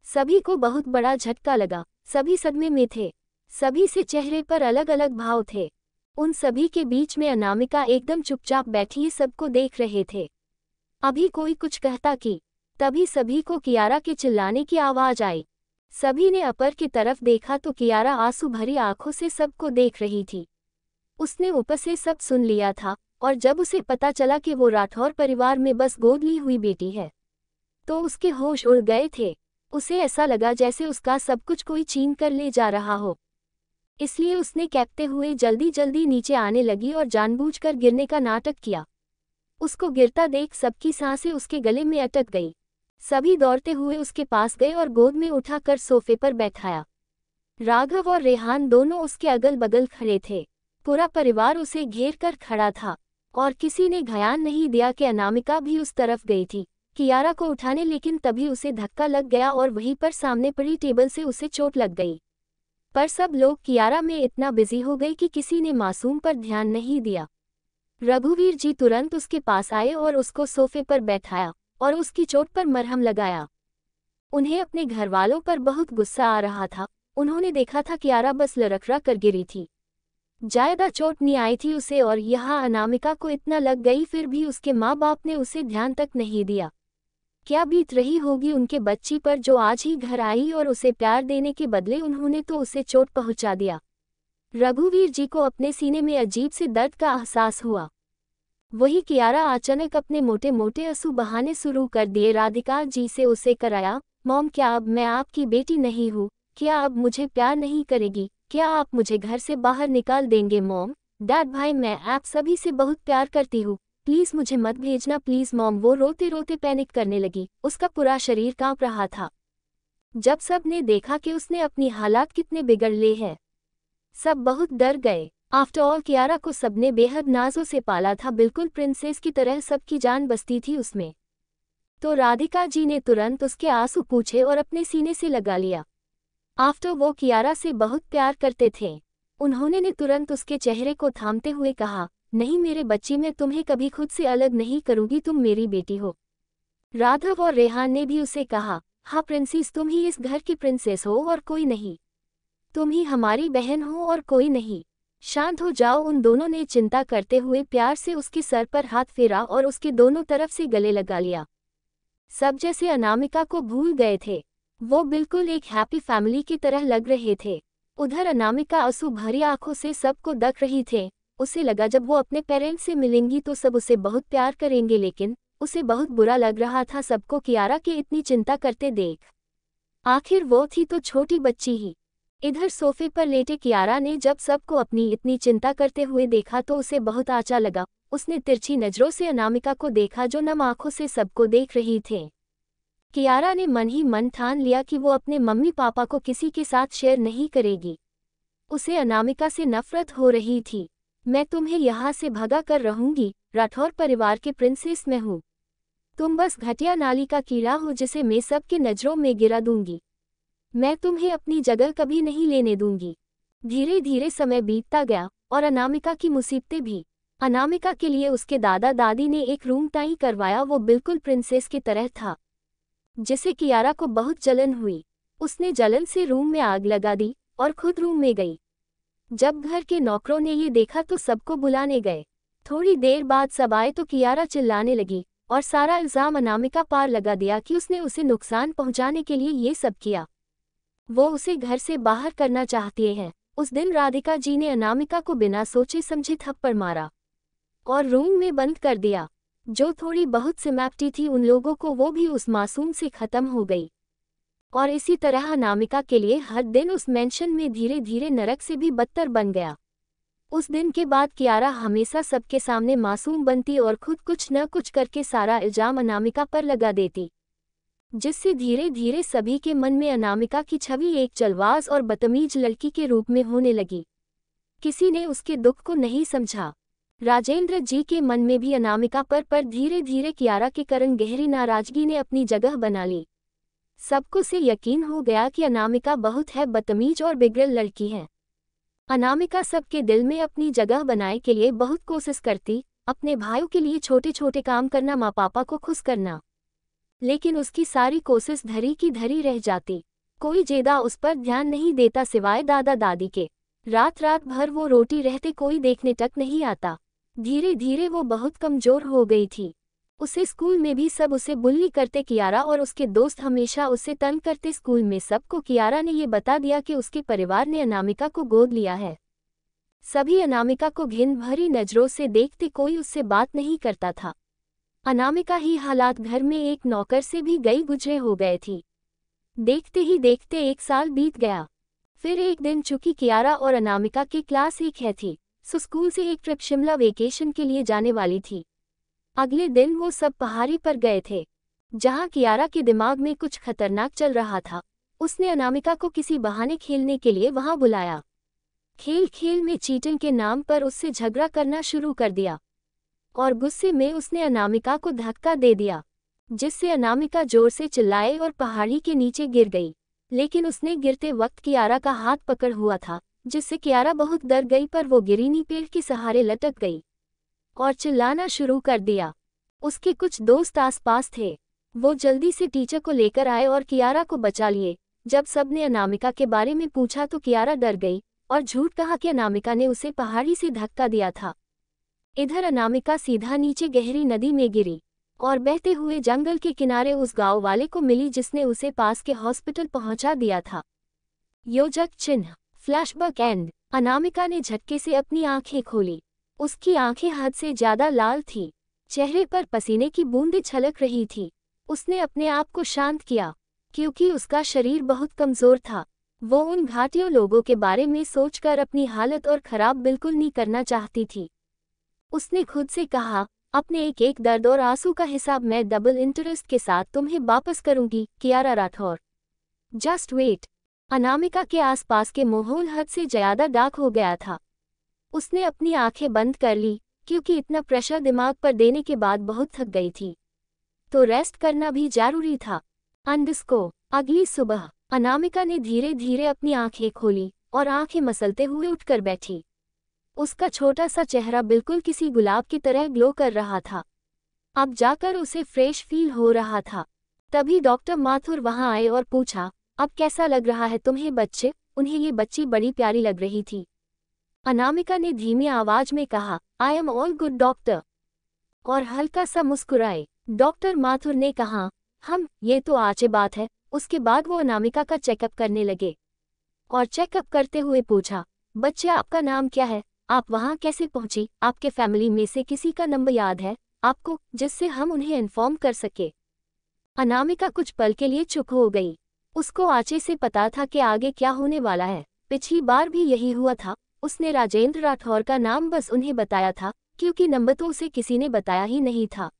Speaker 1: सभी को बहुत बड़ा झटका लगा, सभी सदमे में थे, सभी से चेहरे पर अलग अलग भाव थे। उन सभी के बीच में अनामिका एकदम चुपचाप बैठी सबको देख रहे थे। अभी कोई कुछ कहता कि तभी सभी को कियारा के चिल्लाने की आवाज आई। सभी ने अपर की तरफ देखा तो कियारा आंसू भरी आंखों से सबको देख रही थी। उसने ऊपर से सब सुन लिया था और जब उसे पता चला कि वो राठौर परिवार में बस गोद ली हुई बेटी है तो उसके होश उड़ गए थे। उसे ऐसा लगा जैसे उसका सब कुछ कोई छीन कर ले जा रहा हो, इसलिए उसने कैपते हुए जल्दी जल्दी नीचे आने लगी और जानबूझकर गिरने का नाटक किया। उसको गिरता देख सबकी सांसें उसके गले में अटक गई। सभी दौड़ते हुए उसके पास गए और गोद में उठाकर सोफे पर बैठाया। राघव और रेहान दोनों उसके अगल बगल खड़े थे। पूरा परिवार उसे घेर कर खड़ा था और किसी ने ध्यान नहीं दिया कि अनामिका भी उस तरफ गई थी कियारा को उठाने, लेकिन तभी उसे धक्का लग गया और वहीं पर सामने पड़ी टेबल से उसे चोट लग गई। पर सब लोग कियारा में इतना बिजी हो गए कि किसी ने मासूम पर ध्यान नहीं दिया। रघुवीर जी तुरंत उसके पास आए और उसको सोफे पर बैठाया और उसकी चोट पर मरहम लगाया। उन्हें अपने घरवालों पर बहुत गुस्सा आ रहा था। उन्होंने देखा था कियारा बस लड़खड़ा कर गिरी थी, ज्यादा चोट नहीं आई थी उसे, और यहाँ अनामिका को इतना लग गई फिर भी उसके माँ बाप ने उसे ध्यान तक नहीं दिया। क्या बीत रही होगी उनके बच्ची पर जो आज ही घर आई और उसे प्यार देने के बदले उन्होंने तो उसे चोट पहुंचा दिया। रघुवीर जी को अपने सीने में अजीब से दर्द का एहसास हुआ। वही कियारा अचानक अपने मोटे मोटे आंसू बहाने शुरू कर दिए। राधिका जी से उसे कराया, मॉम क्या अब मैं आपकी बेटी नहीं हूँ? क्या अब मुझे प्यार नहीं करेगी? क्या आप मुझे घर से बाहर निकाल देंगे? मॉम, डैड, भाई, मैं आप सभी से बहुत प्यार करती हूँ, प्लीज मुझे मत भेजना प्लीज मॉम। वो रोते रोते पैनिक करने लगी, उसका पूरा शरीर कांप रहा था। जब सब ने देखा कि उसने अपनी हालात कितने बिगड़ ले हैं, सब बहुत डर गए। आफ्टर ऑल कियारा को सबने बेहद नाजों से पाला था, बिल्कुल प्रिंसेस की तरह सबकी जान बसती थी उसमें। तो राधिका जी ने तुरंत उसके आंसू पूछे और अपने सीने से लगा लिया। आफ्टर वो कियारा से बहुत प्यार करते थे। उन्होंने तुरंत उसके चेहरे को थामते हुए कहा, नहीं मेरे बच्ची, मैं तुम्हें कभी खुद से अलग नहीं करूंगी, तुम मेरी बेटी हो। राघव और रेहान ने भी उसे कहा, हाँ प्रिंसेस, तुम ही इस घर की प्रिंसेस हो और कोई नहीं, तुम ही हमारी बहन हो और कोई नहीं, शांत हो जाओ। उन दोनों ने चिंता करते हुए प्यार से उसके सर पर हाथ फेरा और उसके दोनों तरफ से गले लगा लिया। सब जैसे अनामिका को भूल गए थे। वो बिल्कुल एक हैप्पी फैमिली की तरह लग रहे थे। उधर अनामिका आंसू भरी आंखों से सबको देख रही थे। उसे लगा जब वो अपने पेरेंट्स से मिलेंगी तो सब उसे बहुत प्यार करेंगे, लेकिन उसे बहुत बुरा लग रहा था सबको कियारा की इतनी चिंता करते देख। आखिर वो थी तो छोटी बच्ची ही। इधर सोफे पर लेटे कियारा ने जब सबको अपनी इतनी चिंता करते हुए देखा तो उसे बहुत अच्छा लगा। उसने तिरछी नजरों से अनामिका को देखा जो नम आंखों से सबको देख रही थे। कियारा ने मन ही मन ठान लिया कि वो अपने मम्मी पापा को किसी के साथ शेयर नहीं करेगी। उसे अनामिका से नफरत हो रही थी। मैं तुम्हें यहाँ से भगा कर रहूंगी, राठौर परिवार के प्रिंसेस मैं हूँ, तुम बस घटिया नाली का कीड़ा हो जिसे मैं सबके नजरों में गिरा दूंगी। मैं तुम्हें अपनी जगह कभी नहीं लेने दूंगी। धीरे धीरे समय बीतता गया और अनामिका की मुसीबतें भी। अनामिका के लिए उसके दादा दादी ने एक रूम टाई करवाया। वो बिल्कुल प्रिंसेस की तरह था, जिसे कियारा को बहुत जलन हुई। उसने जलन से रूम में आग लगा दी और खुद रूम में गई। जब घर के नौकरों ने ये देखा तो सबको बुलाने गए। थोड़ी देर बाद सब आए तो कियारा चिल्लाने लगी और सारा इल्जाम अनामिका पर लगा दिया कि उसने उसे नुकसान पहुंचाने के लिए ये सब किया। वो उसे घर से बाहर करना चाहती हैं। उस दिन राधिका जी ने अनामिका को बिना सोचे समझे थप्पड़ मारा और रूम में बंद कर दिया। जो थोड़ी बहुत सिमैप्टी थी उन लोगों को वो भी उस मासूम से खत्म हो गई। और इसी तरह अनामिका के लिए हर दिन उस मेंशन में धीरे धीरे नरक से भी बदतर बन गया। उस दिन के बाद कियारा हमेशा सबके सामने मासूम बनती और खुद कुछ न कुछ करके सारा इल्जाम अनामिका पर लगा देती, जिससे धीरे धीरे सभी के मन में अनामिका की छवि एक चलवाज और बदतमीज लड़की के रूप में होने लगी। किसी ने उसके दुख को नहीं समझा। राजेंद्र जी के मन में भी अनामिका पर धीरे धीरे कियारा के कारण गहरी नाराजगी ने अपनी जगह बना ली। सबको से यकीन हो गया कि अनामिका बहुत है बदतमीज और बिगड़ल लड़की है। अनामिका सबके दिल में अपनी जगह बनाए के लिए बहुत कोशिश करती, अपने भाइयों के लिए छोटे छोटे काम करना, माँ पापा को खुश करना। लेकिन उसकी सारी कोशिश धरी की धरी रह जाती। कोई ज्यादा उस पर ध्यान नहीं देता सिवाय दादा दादी के। रात रात भर वो रोटी रहते कोई देखने तक नहीं आता। धीरे धीरे वो बहुत कमजोर हो गई थी। उसे स्कूल में भी सब उसे बुल्ली करते, कियारा और उसके दोस्त हमेशा उससे तंग करते। स्कूल में सबको कियारा ने ये बता दिया कि उसके परिवार ने अनामिका को गोद लिया है। सभी अनामिका को घिन भरी नजरों से देखते, कोई उससे बात नहीं करता था। अनामिका ही हालात घर में एक नौकर से भी गई गुजरे हो गए थी। देखते ही देखते 1 साल बीत गया। फिर एक दिन चूंकि कियारा और अनामिका की क्लास एक है थी, सो स्कूल से एक ट्रिप शिमला वेकेशन के लिए जाने वाली थी। अगले दिन वो सब पहाड़ी पर गए थे। जहां कियारा के दिमाग में कुछ खतरनाक चल रहा था, उसने अनामिका को किसी बहाने खेलने के लिए वहां बुलाया। खेल खेल में चीटिंग के नाम पर उससे झगड़ा करना शुरू कर दिया और गुस्से में उसने अनामिका को धक्का दे दिया, जिससे अनामिका जोर से चिल्लाए और पहाड़ी के नीचे गिर गई। लेकिन उसने गिरते वक्त कियारा का हाथ पकड़ हुआ था, जिससे कियारा बहुत डर गई, पर वो गिरी नहीं, पेड़ के सहारे लटक गई और चिल्लाना शुरू कर दिया। उसके कुछ दोस्त आसपास थे। वो जल्दी से टीचर को लेकर आए और कियारा को बचा लिए। जब सबने अनामिका के बारे में पूछा तो कियारा डर गई और झूठ कहा कि अनामिका ने उसे पहाड़ी से धक्का दिया था। इधर अनामिका सीधा नीचे गहरी नदी में गिरी और बहते हुए जंगल के किनारे उस गांव वाले को मिली, जिसने उसे पास के हॉस्पिटल पहुंचा दिया था। योजक चिन्ह। Flashback and. अनामिका ने झटके से अपनी आंखें खोली। उसकी आंखें हद से ज्यादा लाल थी। चेहरे पर पसीने की बूंदें छलक रही थी। उसने अपने आप को शांत किया, क्योंकि उसका शरीर बहुत कमजोर था। वो उन घाटियों लोगों के बारे में सोचकर अपनी हालत और खराब बिल्कुल नहीं करना चाहती थी। उसने खुद से कहा, अपने एक एक दर्द और आंसू का हिसाब मैं डबल इंटरेस्ट के साथ तुम्हें वापस करूंगी, कियारा राठौर। Just wait. अनामिका के आसपास के माहौल हद से ज्यादा डार्क हो गया था। उसने अपनी आंखें बंद कर ली, क्योंकि इतना प्रेशर दिमाग पर देने के बाद बहुत थक गई थी, तो रेस्ट करना भी जरूरी था। अगली सुबह अनामिका ने धीरे धीरे अपनी आंखें खोली और आंखें मसलते हुए उठकर बैठी। उसका छोटा सा चेहरा बिल्कुल किसी गुलाब की तरह ग्लो कर रहा था। अब जाकर उसे फ्रेश फील हो रहा था। तभी डॉक्टर माथुर वहां आए और पूछा, अब कैसा लग रहा है तुम्हें बच्चे? उन्हें ये बच्ची बड़ी प्यारी लग रही थी। अनामिका ने धीमी आवाज में कहा, I am all good doctor, और हल्का सा मुस्कुराए। डॉक्टर माथुर ने कहा, ये तो आचे बात है। उसके बाद वो अनामिका का चेकअप करने लगे और चेकअप करते हुए पूछा, बच्चे आपका नाम क्या है? आप वहाँ कैसे पहुंची? आपके फैमिली में से किसी का नंबर याद है आपको, जिससे हम उन्हें इन्फॉर्म कर सके? अनामिका कुछ पल के लिए चुप हो गई। उसको आचे से पता था कि आगे क्या होने वाला है। पिछली बार भी यही हुआ था। उसने राजेंद्र राठौर का नाम बस उन्हें बताया था, क्योंकि नंबर तो उसे किसी ने बताया ही नहीं था।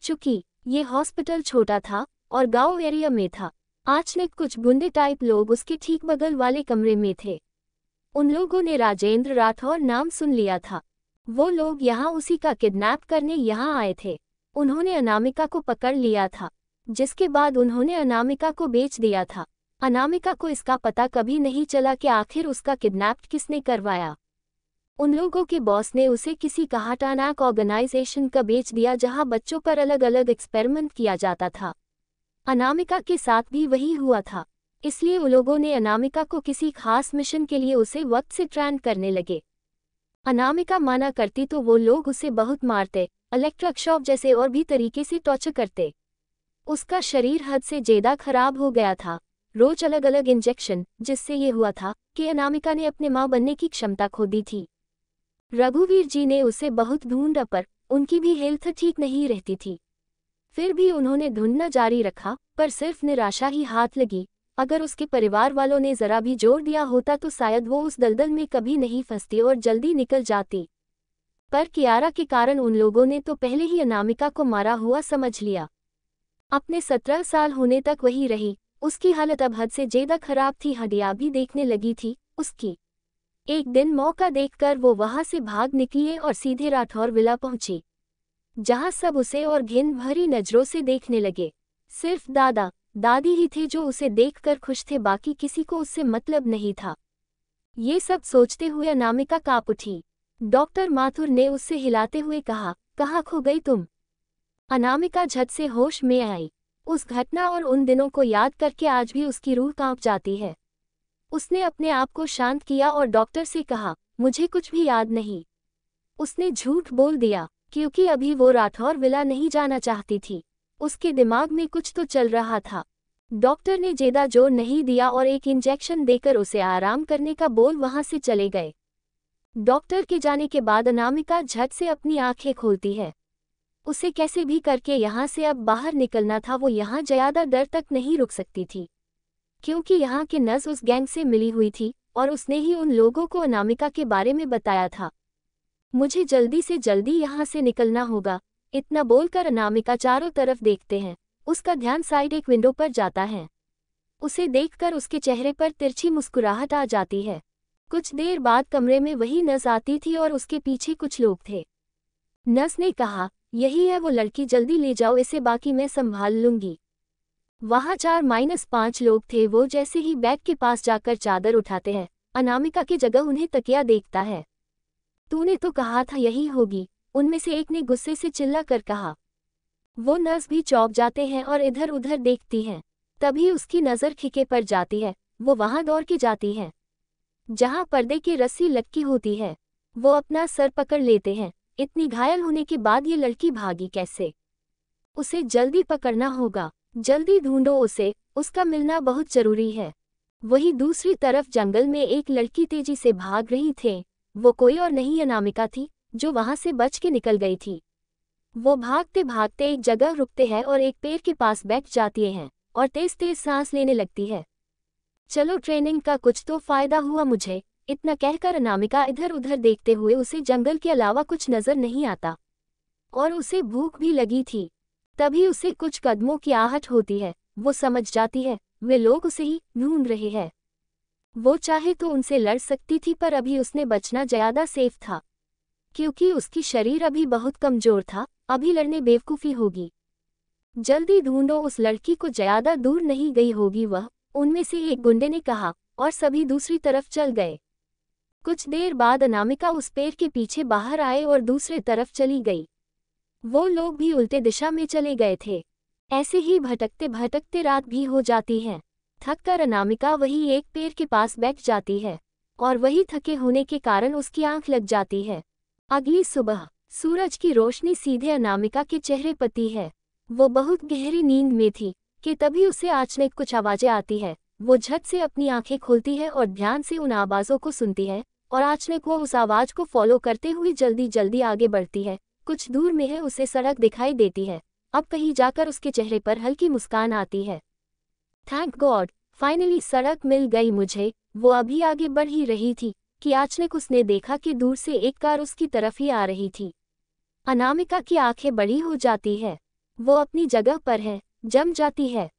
Speaker 1: चूंकि ये हॉस्पिटल छोटा था और गांव एरिया में था, अचानक कुछ गुंडे टाइप लोग उसके ठीक बगल वाले कमरे में थे। उन लोगों ने राजेंद्र राठौर नाम सुन लिया था। वो लोग यहाँ उसी का किडनैप करने यहाँ आए थे। उन्होंने अनामिका को पकड़ लिया था, जिसके बाद उन्होंने अनामिका को बेच दिया था। अनामिका को इसका पता कभी नहीं चला कि आखिर उसका किडनैप किसने करवाया। उन लोगों के बॉस ने उसे किसी कहाटानाक ऑर्गेनाइजेशन का बेच दिया, जहां बच्चों पर अलग अलग एक्सपेरिमेंट किया जाता था। अनामिका के साथ भी वही हुआ था। इसलिए उन लोगों ने अनामिका को किसी खास मिशन के लिए उसे वक्त से ट्रेन करने लगे। अनामिका माना करती तो वो लोग उसे बहुत मारते, इलेक्ट्रिक शॉक जैसे और भी तरीके से टॉर्चर करते। उसका शरीर हद से ज्यादा खराब हो गया था, रोज अलग अलग इंजेक्शन, जिससे ये हुआ था कि अनामिका ने अपने मां बनने की क्षमता खो दी थी। रघुवीर जी ने उसे बहुत ढूंढा, पर उनकी भी हेल्थ ठीक नहीं रहती थी। फिर भी उन्होंने ढूंढना जारी रखा, पर सिर्फ निराशा ही हाथ लगी। अगर उसके परिवार वालों ने जरा भी जोर दिया होता तो शायद वो उस दलदल में कभी नहीं फंसती और जल्दी निकल जाती। पर कियारा के कारण उन लोगों ने तो पहले ही अनामिका को मारा हुआ समझ लिया। अपने 17 साल होने तक वही रही। उसकी हालत अब हद से ज्यादा खराब थी, हड्डियां भी देखने लगी थी उसकी। एक दिन मौका देखकर वो वहां से भाग निकली और सीधे राठौर विला पहुंची, जहां सब उसे और घिन भरी नजरों से देखने लगे। सिर्फ दादा दादी ही थे जो उसे देखकर खुश थे, बाकी किसी को उससे मतलब नहीं था। ये सब सोचते हुए अनामिका कांप उठी। डॉक्टर माथुर ने उससे हिलाते हुए कहा, कहाँ खो गई तुम? अनामिका झट से होश में आई। उस घटना और उन दिनों को याद करके आज भी उसकी रूह कांप जाती है। उसने अपने आप को शांत किया और डॉक्टर से कहा, मुझे कुछ भी याद नहीं। उसने झूठ बोल दिया, क्योंकि अभी वो राठौर विला नहीं जाना चाहती थी। उसके दिमाग में कुछ तो चल रहा था। डॉक्टर ने ज्यादा जोर नहीं दिया और एक इंजेक्शन देकर उसे आराम करने का बोल वहां से चले गए। डॉक्टर के जाने के बाद अनामिका झट से अपनी आंखें खोलती है। उसे कैसे भी करके यहाँ से अब बाहर निकलना था। वो यहाँ ज्यादा देर तक नहीं रुक सकती थी, क्योंकि यहाँ के नर्स उस गैंग से मिली हुई थी और उसने ही उन लोगों को अनामिका के बारे में बताया था। मुझे जल्दी से जल्दी यहाँ से निकलना होगा। इतना बोलकर अनामिका चारों तरफ देखते हैं। उसका ध्यान साइड एक विंडो पर जाता है। उसे देखकर उसके चेहरे पर तिरछी मुस्कुराहट आ जाती है। कुछ देर बाद कमरे में वही नर्स आती थी और उसके पीछे कुछ लोग थे। नर्स ने कहा, यही है वो लड़की, जल्दी ले जाओ इसे, बाकी मैं संभाल लूंगी। वहाँ 4-5 लोग थे। वो जैसे ही बेड के पास जाकर चादर उठाते हैं, अनामिका की जगह उन्हें तकिया देखता है। तूने तो कहा था यही होगी, उनमें से एक ने गुस्से से चिल्ला कर कहा। वो नर्स भी चौंक जाते हैं और इधर उधर देखती हैं। तभी उसकी नज़र खिके पर जाती है। वो वहां दौड़ के जाती है जहां पर्दे की रस्सी लटकी होती है। वो अपना सर पकड़ लेते हैं। इतनी घायल होने के बाद ये लड़की भागी कैसे? उसे जल्दी पकड़ना होगा, जल्दी ढूंढो उसे, उसका मिलना बहुत जरूरी है। वही दूसरी तरफ जंगल में एक लड़की तेजी से भाग रही थी। वो कोई और नहीं अनामिका थी, जो वहां से बच के निकल गई थी। वो भागते भागते एक जगह रुकते हैं और एक पेड़ के पास बैठ जाती हैं और तेज तेज सांस लेने लगती है। चलो, ट्रेनिंग का कुछ तो फायदा हुआ मुझे। इतना कहकर अनामिका इधर उधर देखते हुए उसे जंगल के अलावा कुछ नजर नहीं आता और उसे भूख भी लगी थी। तभी उसे कुछ कदमों की आहट होती है। वो समझ जाती है वे लोग उसे ही ढूंढ रहे हैं। वो चाहे तो उनसे लड़ सकती थी, पर अभी उसने बचना ज्यादा सेफ था, क्योंकि उसकी शरीर अभी बहुत कमजोर था। अभी लड़ने बेवकूफ़ी होगी। जल्दी ढूंढो उस लड़की को, ज्यादा दूर नहीं गई होगी वह, उनमें से एक गुंडे ने कहा और सभी दूसरी तरफ चल गए। कुछ देर बाद अनामिका उस पेड़ के पीछे बाहर आए और दूसरे तरफ चली गई। वो लोग भी उल्टे दिशा में चले गए थे। ऐसे ही भटकते भटकते रात भी हो जाती है। थक कर अनामिका वही एक पेड़ के पास बैठ जाती है और वही थके होने के कारण उसकी आंख लग जाती है। अगली सुबह सूरज की रोशनी सीधे अनामिका के चेहरे पड़ती है। वो बहुत गहरी नींद में थी कि तभी उसे अचानक कुछ आवाजें आती है। वो झट से अपनी आंखें खोलती है और ध्यान से उन आवाज़ों को सुनती है और अचानक वो उस आवाज़ को फॉलो करते हुए जल्दी जल्दी आगे बढ़ती है। कुछ दूर में है उसे सड़क दिखाई देती है। अब कहीं जाकर उसके चेहरे पर हल्की मुस्कान आती है। थैंक गॉड, फाइनली सड़क मिल गई मुझे। वो अभी आगे बढ़ ही रही थी कि अचानक उसने देखा कि दूर से एक कार उसकी तरफ ही आ रही थी। अनामिका की आंखें बड़ी हो जाती है। वो अपनी जगह पर है, जम जाती है।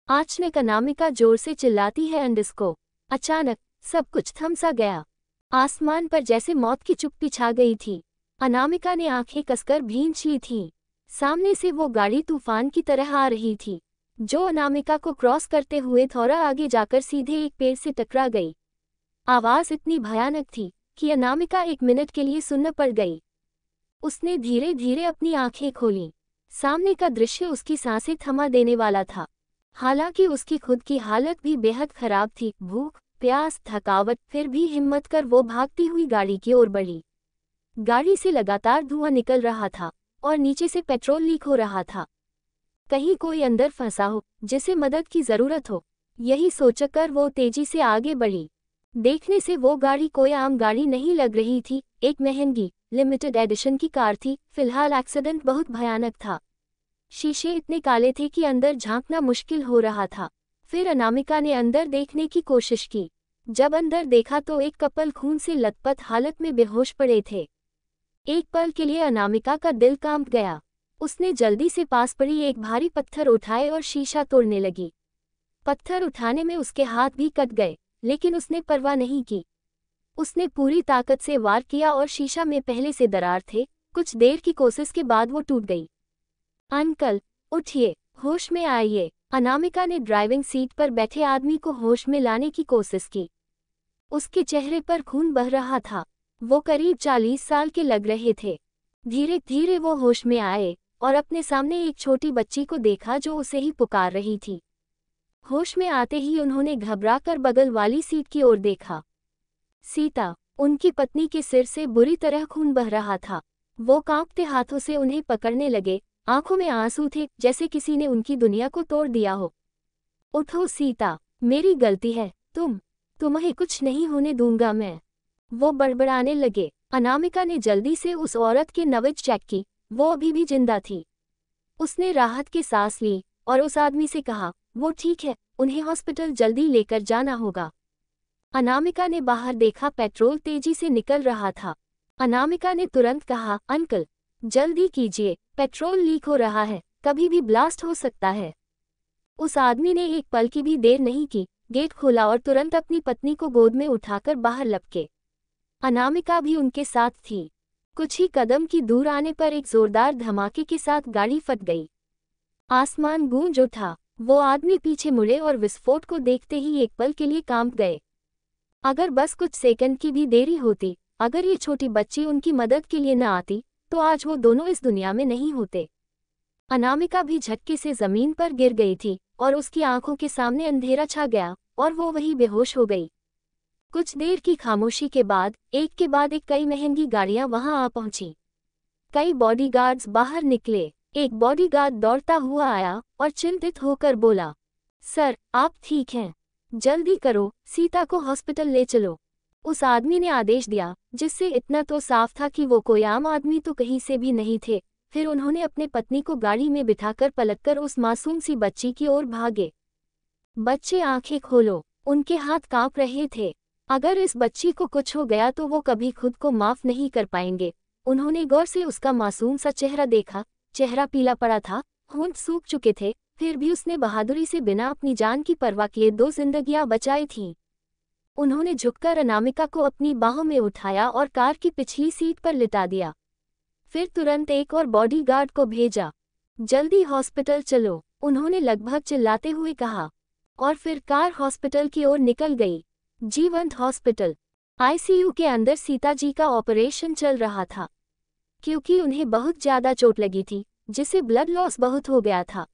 Speaker 1: अचानक अनामिका जोर से चिल्लाती है अंडिस्को। अचानक सब कुछ थम सा गया। आसमान पर जैसे मौत की चुप्पी छा गई थी। अनामिका ने आंखें कसकर भींच ली थीं। सामने से वो गाड़ी तूफान की तरह आ रही थी, जो अनामिका को क्रॉस करते हुए थोड़ा आगे जाकर सीधे एक पेड़ से टकरा गई। आवाज़ इतनी भयानक थी कि अनामिका 1 मिनट के लिए सुन्न पड़ गई। उसने धीरे धीरे अपनी आंखें खोलीं। सामने का दृश्य उसकी सांसें थमा देने वाला था। हालांकि उसकी खुद की हालत भी बेहद खराब थी। भूख, प्यास, थकावट, फिर भी हिम्मत कर वो भागती हुई गाड़ी की ओर बढ़ी। गाड़ी से लगातार धुआं निकल रहा था और नीचे से पेट्रोल लीक हो रहा था। कहीं कोई अंदर फंसा हो जिसे मदद की जरूरत हो, यही सोचकर वो तेजी से आगे बढ़ी। देखने से वो गाड़ी कोई आम गाड़ी नहीं लग रही थी, एक महंगी लिमिटेड एडिशन की कार थी। फिलहाल एक्सीडेंट बहुत भयानक था। शीशे इतने काले थे कि अंदर झांकना मुश्किल हो रहा था। फिर अनामिका ने अंदर देखने की कोशिश की। जब अंदर देखा तो एक कपल खून से लथपथ हालत में बेहोश पड़े थे। एक पल के लिए अनामिका का दिल कांप गया। उसने जल्दी से पास पड़ी एक भारी पत्थर उठाए और शीशा तोड़ने लगी। पत्थर उठाने में उसके हाथ भी कट गए, लेकिन उसने परवाह नहीं की। उसने पूरी ताकत से वार किया और शीशा में पहले से दरार थे। कुछ देर की कोशिश के बाद वो टूट गई। अंकल, उठिए, होश में आइए। अनामिका ने ड्राइविंग सीट पर बैठे आदमी को होश में लाने की कोशिश की। उसके चेहरे पर खून बह रहा था। वो करीब 40 साल के लग रहे थे। धीरे धीरे वो होश में आए और अपने सामने एक छोटी बच्ची को देखा जो उसे ही पुकार रही थी। होश में आते ही उन्होंने घबराकर बगल वाली सीट की ओर देखा। सीता, उनकी पत्नी के सिर से बुरी तरह खून बह रहा था। वो कांपते हाथों से उन्हें पकड़ने लगे, आंखों में आंसू थे जैसे किसी ने उनकी दुनिया को तोड़ दिया हो। उठो सीता, मेरी गलती है, तुम्हें कुछ नहीं होने दूंगा मैं। वो बड़बड़ाने लगे। अनामिका ने जल्दी से उस औरत के नब्ज चेक की, वो अभी भी जिंदा थी। उसने राहत की सांस ली और उस आदमी से कहा, वो ठीक है, उन्हें हॉस्पिटल जल्दी लेकर जाना होगा। अनामिका ने बाहर देखा, पेट्रोल तेजी से निकल रहा था। अनामिका ने तुरंत कहा, अंकल जल्दी कीजिए, पेट्रोल लीक हो रहा है, कभी भी ब्लास्ट हो सकता है। उस आदमी ने एक पल की भी देर नहीं की, गेट खोला और तुरंत अपनी पत्नी को गोद में उठाकर बाहर लपके। अनामिका भी उनके साथ थी। कुछ ही कदम की दूर आने पर एक जोरदार धमाके के साथ गाड़ी फट गई। आसमान गूंज उठा। वो आदमी पीछे मुड़े और विस्फोट को देखते ही एक पल के लिए कांप गए। अगर बस कुछ सेकंड की भी देरी होती, अगर ये छोटी बच्ची उनकी मदद के लिए न आती, तो आज वो दोनों इस दुनिया में नहीं होते। अनामिका भी झटके से जमीन पर गिर गई थी और उसकी आंखों के सामने अंधेरा छा गया और वो वहीं बेहोश हो गई। कुछ देर की खामोशी के बाद एक के बाद एक कई महंगी गाड़ियां वहां आ पहुंची। कई बॉडीगार्ड्स बाहर निकले। एक बॉडीगार्ड दौड़ता हुआ आया और चिंतित होकर बोला, सर आप ठीक हैं? जल्दी करो, सीता को हॉस्पिटल ले चलो। उस आदमी ने आदेश दिया, जिससे इतना तो साफ था कि वो कोई आम आदमी तो कहीं से भी नहीं थे। फिर उन्होंने अपने पत्नी को गाड़ी में बिठाकर पलटकर उस मासूम सी बच्ची की ओर भागे। बच्चे आंखें खोलो, उनके हाथ कांप रहे थे। अगर इस बच्ची को कुछ हो गया तो वो कभी खुद को माफ नहीं कर पाएंगे। उन्होंने गौर से उसका मासूम सा चेहरा देखा। चेहरा पीला पड़ा था, होंठ सूख चुके थे, फिर भी उसने बहादुरी से बिना अपनी जान की परवाह किए 2 जिंदगियां बचाई थीं। उन्होंने झुककर अनामिका को अपनी बाहों में उठाया और कार की पिछली सीट पर लिटा दिया। फिर तुरंत एक और बॉडीगार्ड को भेजा। जल्दी हॉस्पिटल चलो, उन्होंने लगभग चिल्लाते हुए कहा। और फिर कार हॉस्पिटल की ओर निकल गई। जीवंत हॉस्पिटल। आईसीयू के अंदर सीता जी का ऑपरेशन चल रहा था। क्योंकि उन्हें बहुत ज्यादा चोट लगी थी, जिसे ब्लड लॉस बहुत हो गया था।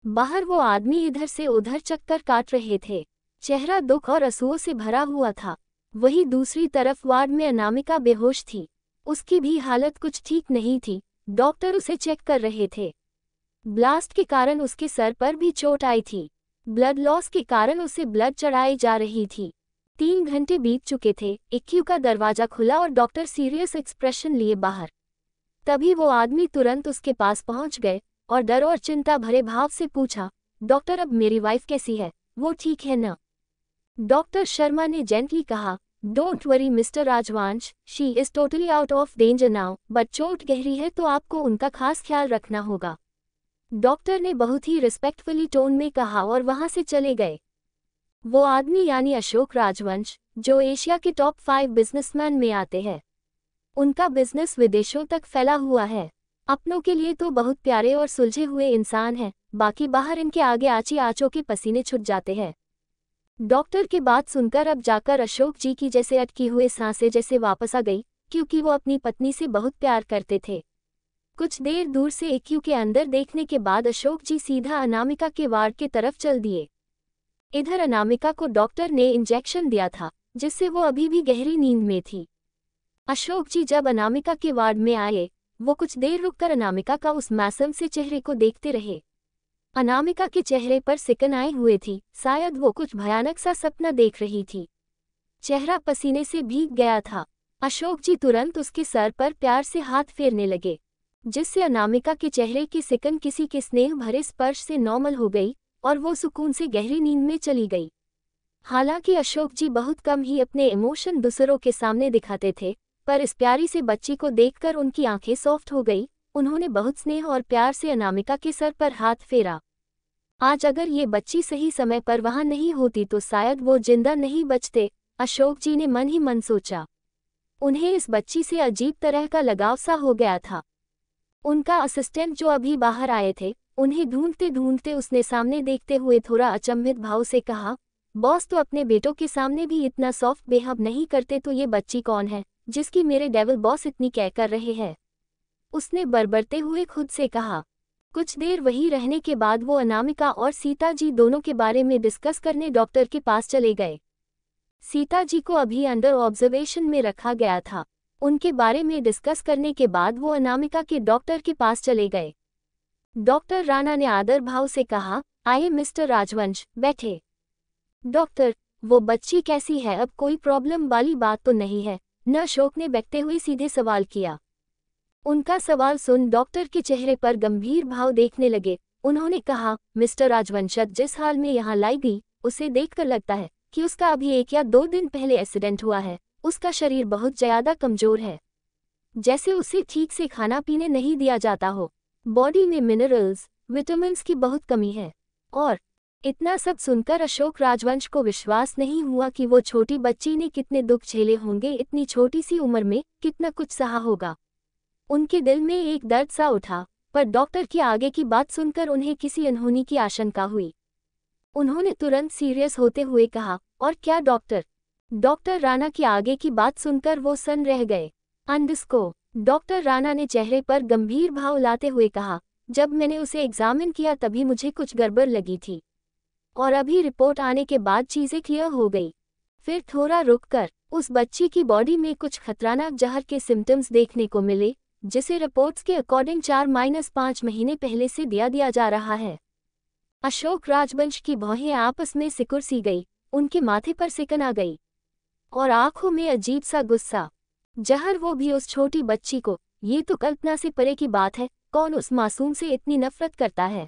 Speaker 1: बाहर वो आदमी इधर से उधर चक्कर काट रहे थे। चेहरा दुख और आंसुओं से भरा हुआ था। वहीं दूसरी तरफ वार्ड में अनामिका बेहोश थी। उसकी भी हालत कुछ ठीक नहीं थी। डॉक्टर उसे चेक कर रहे थे। ब्लास्ट के कारण उसके सर पर भी चोट आई थी। ब्लड लॉस के कारण उसे ब्लड चढ़ाई जा रही थी। 3 घंटे बीत चुके थे। ICU का दरवाजा खुला और डॉक्टर सीरियस एक्सप्रेशन लिए बाहर। तभी वो आदमी तुरंत उसके पास पहुंच गए और डर और चिंता भरे भाव से पूछा, डॉक्टर अब मेरी वाइफ कैसी है, वो ठीक है न? डॉक्टर शर्मा ने जेंटली कहा, डोंट वरी मिस्टर राजवंश, she is totally out of danger now, but चोट गहरी है तो आपको उनका खास ख्याल रखना होगा। डॉक्टर ने बहुत ही रिस्पेक्टफुली टोन में कहा और वहां से चले गए। वो आदमी यानी अशोक राजवंश, जो एशिया के टॉप 5 बिजनेसमैन में आते हैं। उनका बिजनेस विदेशों तक फैला हुआ है। अपनों के लिए तो बहुत प्यारे और सुलझे हुए इंसान हैं, बाकी बाहर इनके आगे आची आंचों के पसीने छूट जाते हैं। डॉक्टर की बात सुनकर अब जाकर अशोक जी की जैसे अटकी हुए सांसें जैसे वापस आ गई, क्योंकि वो अपनी पत्नी से बहुत प्यार करते थे। कुछ देर दूर से ICU के अंदर देखने के बाद अशोक जी सीधा अनामिका के वार्ड के तरफ चल दिए। इधर अनामिका को डॉक्टर ने इंजेक्शन दिया था, जिससे वो अभी भी गहरी नींद में थी। अशोक जी जब अनामिका के वार्ड में आए, वो कुछ देर रुककर अनामिका का उस मासूम से चेहरे को देखते रहे। अनामिका के चेहरे पर सिकन आई हुई थी, शायद वो कुछ भयानक सा सपना देख रही थी। चेहरा पसीने से भीग गया था। अशोक जी तुरंत उसके सर पर प्यार से हाथ फेरने लगे, जिससे अनामिका के चेहरे की सिकन किसी के स्नेह भरे स्पर्श से नॉर्मल हो गई और वो सुकून से गहरी नींद में चली गई। हालांकि अशोक जी बहुत कम ही अपने इमोशन दूसरों के सामने दिखाते थे, पर इस प्यारी से बच्ची को देखकर उनकी आंखें सॉफ्ट हो गई। उन्होंने बहुत स्नेह और प्यार से अनामिका के सर पर हाथ फेरा। आज अगर ये बच्ची सही समय पर वहां नहीं होती तो शायद वो जिंदा नहीं बचते, अशोक जी ने मन ही मन सोचा। उन्हें इस बच्ची से अजीब तरह का लगाव सा हो गया था। उनका असिस्टेंट जो अभी बाहर आए थे, उन्हें ढूंढते ढूंढते उसने सामने देखते हुए थोड़ा अचंभित भाव से कहा, बॉस तो अपने बेटों के सामने भी इतना सॉफ्ट बिहेव नहीं करते, तो ये बच्ची कौन है जिसकी मेरे डेविल बॉस इतनी केयर कर रहे हैं, उसने बरबरते हुए खुद से कहा। कुछ देर वहीं रहने के बाद वो अनामिका और सीता जी दोनों के बारे में डिस्कस करने डॉक्टर के पास चले गए। सीता जी को अभी अंडर ऑब्जर्वेशन में रखा गया था। उनके बारे में डिस्कस करने के बाद वो अनामिका के डॉक्टर के पास चले गए। डॉक्टर राणा ने आदर भाव से कहा, आइए मिस्टर राजवंश, बैठे। डॉक्टर, वो बच्ची कैसी है? अब कोई प्रॉब्लम वाली बात तो नहीं है न? अशोक ने बैठते हुए सीधे सवाल किया। उनका सवाल सुन डॉक्टर के चेहरे पर गंभीर भाव देखने लगे। उन्होंने कहा, मिस्टर राजवंश, जिस हाल में यहाँ लाई गई उसे देखकर लगता है कि उसका अभी 1 या 2 दिन पहले एक्सीडेंट हुआ है। उसका शरीर बहुत ज़्यादा कमज़ोर है, जैसे उसे ठीक से खाना पीने नहीं दिया जाता हो। बॉडी में मिनरल्स, विटामिन्स की बहुत कमी है। और इतना सब सुनकर अशोक राजवंश को विश्वास नहीं हुआ कि वो छोटी बच्ची ने कितने दुख झेले होंगे, इतनी छोटी सी उम्र में कितना कुछ सहा होगा। उनके दिल में एक दर्द सा उठा, पर डॉक्टर की आगे की बात सुनकर उन्हें किसी अनहोनी की आशंका हुई। उन्होंने तुरंत सीरियस होते हुए कहा, और क्या डॉक्टर? डॉक्टर राणा की आगे की बात सुनकर वो सन्न रह गए। अंडस्को, डॉक्टर राणा ने चेहरे पर गंभीर भाव लाते हुए कहा, जब मैंने उसे एग्जामिन किया तभी मुझे कुछ गड़बड़ लगी थी, और अभी रिपोर्ट आने के बाद चीज़ें क्लियर हो गई। फिर थोड़ा रुककर उस बच्ची की बॉडी में कुछ खतरनाक जहर के सिम्टम्स देखने को मिले, जिसे रिपोर्ट्स के अकॉर्डिंग 4-5 महीने पहले से दिया जा रहा है। अशोक राजवंश की भौहें आपस में सिकुड़ सी गई, उनके माथे पर सिकन आ गई और आंखों में अजीब सा गुस्सा। जहर, वो भी उस छोटी बच्ची को? ये तो कल्पना से परे की बात है। कौन उस मासूम से इतनी नफरत करता है?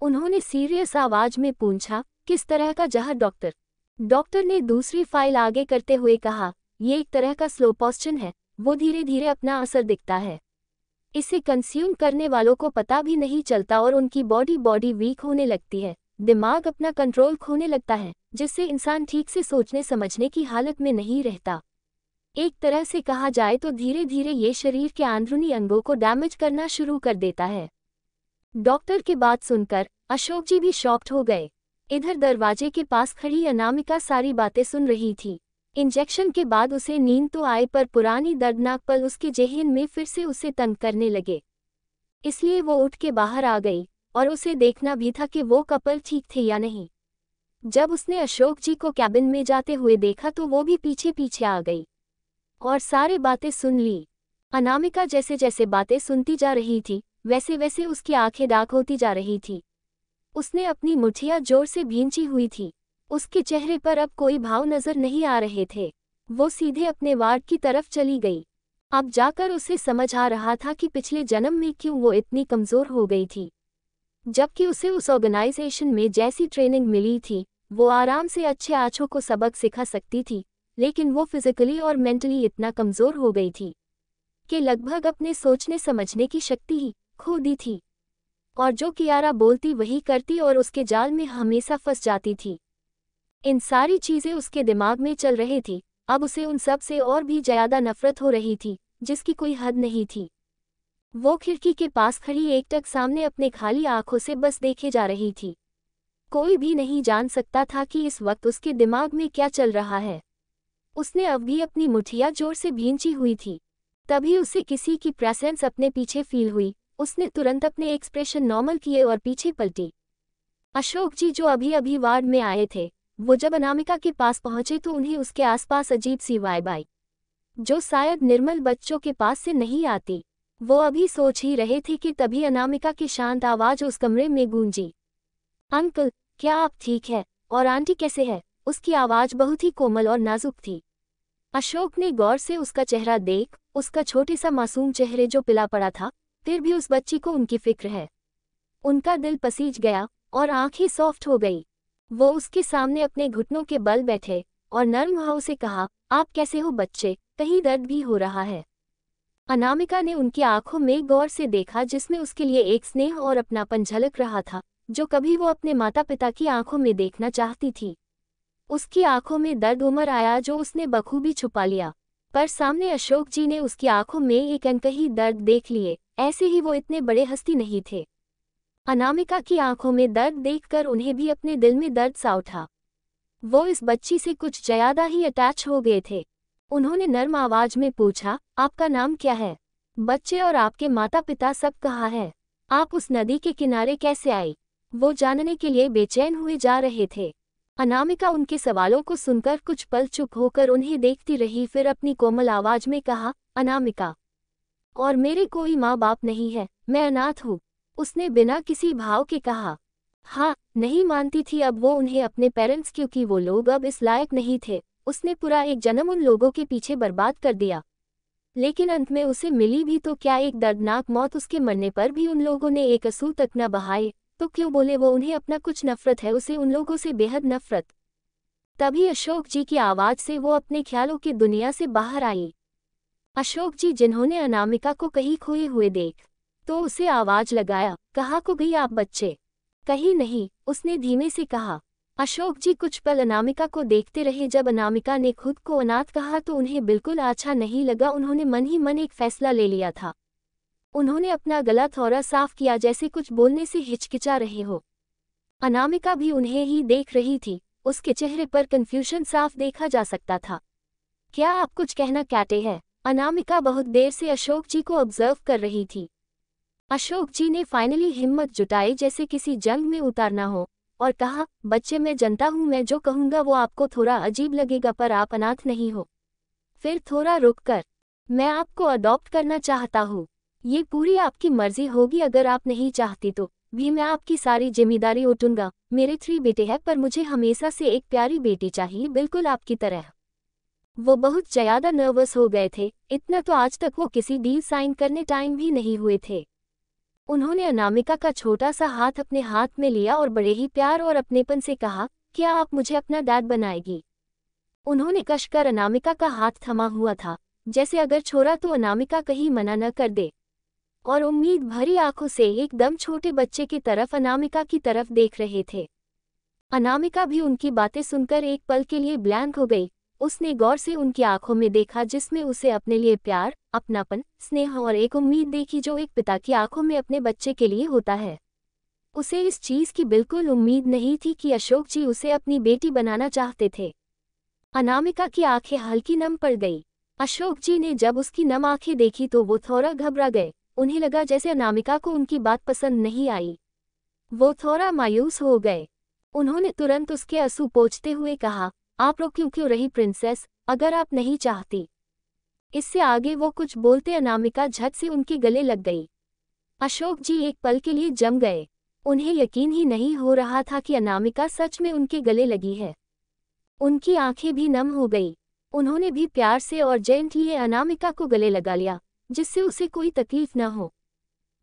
Speaker 1: उन्होंने सीरियस आवाज में पूछा, किस तरह का जहर डॉक्टर? डॉक्टर ने दूसरी फाइल आगे करते हुए कहा, ये एक तरह का स्लो पॉइजन है। वो धीरे धीरे अपना असर दिखता है। इसे कंज्यूम करने वालों को पता भी नहीं चलता और उनकी बॉडी वीक होने लगती है, दिमाग अपना कंट्रोल खोने लगता है, जिससे इंसान ठीक से सोचने समझने की हालत में नहीं रहता। एक तरह से कहा जाए तो धीरे धीरे ये शरीर के अंदरूनी अंगों को डैमेज करना शुरू कर देता है। डॉक्टर की बात सुनकर अशोक जी भी शॉक्ड हो गए। इधर दरवाजे के पास खड़ी अनामिका सारी बातें सुन रही थी। इंजेक्शन के बाद उसे नींद तो आए, पर पुरानी दर्दनाक पल उसके ज़हन में फिर से उसे तंग करने लगे। इसलिए वो उठ के बाहर आ गई और उसे देखना भी था कि वो कपल ठीक थे या नहीं। जब उसने अशोक जी को कैबिन में जाते हुए देखा तो वो भी पीछे पीछे आ गई और सारी बातें सुन ली। अनामिका जैसे जैसे बातें सुनती जा रही थी, वैसे वैसे उसकी आंखें डार्क होती जा रही थी। उसने अपनी मुठ्ठियां जोर से भींची हुई थी। उसके चेहरे पर अब कोई भाव नजर नहीं आ रहे थे। वो सीधे अपने वार्ड की तरफ चली गई। अब जाकर उसे समझ आ रहा था कि पिछले जन्म में क्यों वो इतनी कमज़ोर हो गई थी। जबकि उसे उस ऑर्गेनाइजेशन में जैसी ट्रेनिंग मिली थी, वो आराम से अच्छे आँचों को सबक सिखा सकती थी, लेकिन वो फिजिकली और मेंटली इतना कमज़ोर हो गई थी कि लगभग अपने सोचने समझने की शक्ति ही खो दी थी, और जो कियारा बोलती वही करती और उसके जाल में हमेशा फंस जाती थी। इन सारी चीज़ें उसके दिमाग में चल रही थी। अब उसे उन सब से और भी ज़्यादा नफरत हो रही थी, जिसकी कोई हद नहीं थी। वो खिड़की के पास खड़ी एकटक सामने अपने खाली आंखों से बस देखे जा रही थी। कोई भी नहीं जान सकता था कि इस वक्त उसके दिमाग में क्या चल रहा है। उसने अब भी अपनी मुठ्ठियां जोर से भींची हुई थी। तभी उसे किसी की प्रेजेंस अपने पीछे फील हुई। उसने तुरंत अपने एक्सप्रेशन नॉर्मल किए और पीछे पलटी। अशोक जी जो अभी अभी वार्ड में आए थे, वो जब अनामिका के पास पहुंचे तो उन्हें उसके आसपास अजीब सी वाइब आई, जो शायद निर्मल बच्चों के पास से नहीं आती। वो अभी सोच ही रहे थे कि तभी अनामिका की शांत आवाज़ उस कमरे में गूंजी। अंकल, क्या आप ठीक है? और आंटी कैसे है? उसकी आवाज़ बहुत ही कोमल और नाजुक थी। अशोक ने गौर से उसका चेहरा देख, उसका छोटे सा मासूम चेहरे जो पिला पड़ा था, फिर भी उस बच्ची को उनकी फिक्र है। उनका दिल पसीज गया और आंखें सॉफ्ट हो गई। वो उसके सामने अपने घुटनों के बल बैठे और नर्म भाव से कहा, आप कैसे हो बच्चे? कहीं दर्द भी हो रहा है? अनामिका ने उनकी आंखों में गौर से देखा, जिसमें उसके लिए एक स्नेह और अपनापन झलक रहा था, जो कभी वो अपने माता पिता की आंखों में देखना चाहती थी। उसकी आंखों में दर्द उमड़ आया जो उसने बखूबी छुपा लिया, पर सामने अशोक जी ने उसकी आंखों में एक अनकही दर्द देख लिए। ऐसे ही वो इतने बड़े हस्ती नहीं थे। अनामिका की आंखों में दर्द देखकर उन्हें भी अपने दिल में दर्द सा उठा। वो इस बच्ची से कुछ ज्यादा ही अटैच हो गए थे। उन्होंने नर्म आवाज में पूछा, आपका नाम क्या है? बच्चे और आपके माता पिता सब कहाँ है? आप उस नदी के किनारे कैसे आई? वो जानने के लिए बेचैन हुए जा रहे थे। अनामिका उनके सवालों को सुनकर कुछ पल चुप होकर उन्हें देखती रही, फिर अपनी कोमल आवाज में कहा, अनामिका, और मेरे कोई माँ बाप नहीं है, मैं अनाथ हूँ। उसने बिना किसी भाव के कहा। हाँ, नहीं मानती थी अब वो उन्हें अपने पेरेंट्स, क्योंकि वो लोग अब इस लायक नहीं थे। उसने पूरा एक जन्म उन लोगों के पीछे बर्बाद कर दिया, लेकिन अंत में उसे मिली भी तो क्या एक दर्दनाक मौत। उसके मरने पर भी उन लोगों ने एक आंसू तक न बहाए, तो क्यों बोले वो उन्हें अपना कुछ नफरत है, उसे उन लोगों से बेहद नफरत। तभी अशोक जी की आवाज से वो अपने ख्यालों की दुनिया से बाहर आई। अशोक जी, जिन्होंने अनामिका को कहीं खोए हुए देख तो उसे आवाज लगाया, कहाँ को गई आप बच्चे? कहीं नहीं, उसने धीमे से कहा। अशोक जी कुछ पल अनामिका को देखते रहे। जब अनामिका ने खुद को अनाथ कहा तो उन्हें बिल्कुल अच्छा नहीं लगा। उन्होंने मन ही मन एक फैसला ले लिया था। उन्होंने अपना गला थोड़ा साफ किया, जैसे कुछ बोलने से हिचकिचा रहे हो। अनामिका भी उन्हें ही देख रही थी। उसके चेहरे पर कंफ्यूजन साफ देखा जा सकता था। क्या आप कुछ कहना चाहते हैं? अनामिका बहुत देर से अशोक जी को ऑब्जर्व कर रही थी। अशोक जी ने फाइनली हिम्मत जुटाई, जैसे किसी जंग में उतारना हो, और कहा, बच्चे, मैं जनता हूँ, मैं जो कहूँगा वो आपको थोड़ा अजीब लगेगा, पर आप अनाथ नहीं हो। फिर थोड़ा रुककर, मैं आपको अडॉप्ट करना चाहता हूँ। ये पूरी आपकी मर्जी होगी, अगर आप नहीं चाहती तो भी मैं आपकी सारी जिम्मेदारी उठूंगा। मेरे 3 बेटे हैं, पर मुझे हमेशा से एक प्यारी बेटी चाहिए, बिल्कुल आपकी तरह। वो बहुत ज्यादा नर्वस हो गए थे। इतना तो आज तक वो किसी डील साइन करने टाइम भी नहीं हुए थे। उन्होंने अनामिका का छोटा सा हाथ अपने हाथ में लिया और बड़े ही प्यार और अपनेपन से कहा, क्या आप मुझे अपना डैड बनाएगी? उन्होंने कसकर अनामिका का हाथ थमा हुआ था, जैसे अगर छोड़ा तो अनामिका कहीं मना न कर दे, और उम्मीद भरी आंखों से एकदम छोटे बच्चे की तरफ अनामिका की तरफ देख रहे थे। अनामिका भी उनकी बातें सुनकर एक पल के लिए ब्लैंक हो गई। उसने गौर से उनकी आंखों में देखा, जिसमें उसे अपने लिए प्यार, अपनापन, स्नेह और एक उम्मीद देखी, जो एक पिता की आंखों में अपने बच्चे के लिए होता है। उसे इस चीज की बिल्कुल उम्मीद नहीं थी कि अशोक जी उसे अपनी बेटी बनाना चाहते थे। अनामिका की आंखें हल्की नम पड़ गई। अशोक जी ने जब उसकी नम आंखें देखी तो वो थोड़ा घबरा गए। उन्हें लगा जैसे अनामिका को उनकी बात पसंद नहीं आई। वो थोड़ा मायूस हो गए। उन्होंने तुरंत उसके आंसू पोंछते हुए कहा, आप रो क्यों रही प्रिंसेस, अगर आप नहीं चाहती। इससे आगे वो कुछ बोलते अनामिका झट से उनके गले लग गई। अशोक जी एक पल के लिए जम गए। उन्हें यकीन ही नहीं हो रहा था कि अनामिका सच में उनके गले लगी है। उनकी आंखें भी नम हो गई। उन्होंने भी प्यार से और जेंटली अनामिका को गले लगा लिया, जिससे उसे कोई तकलीफ न हो।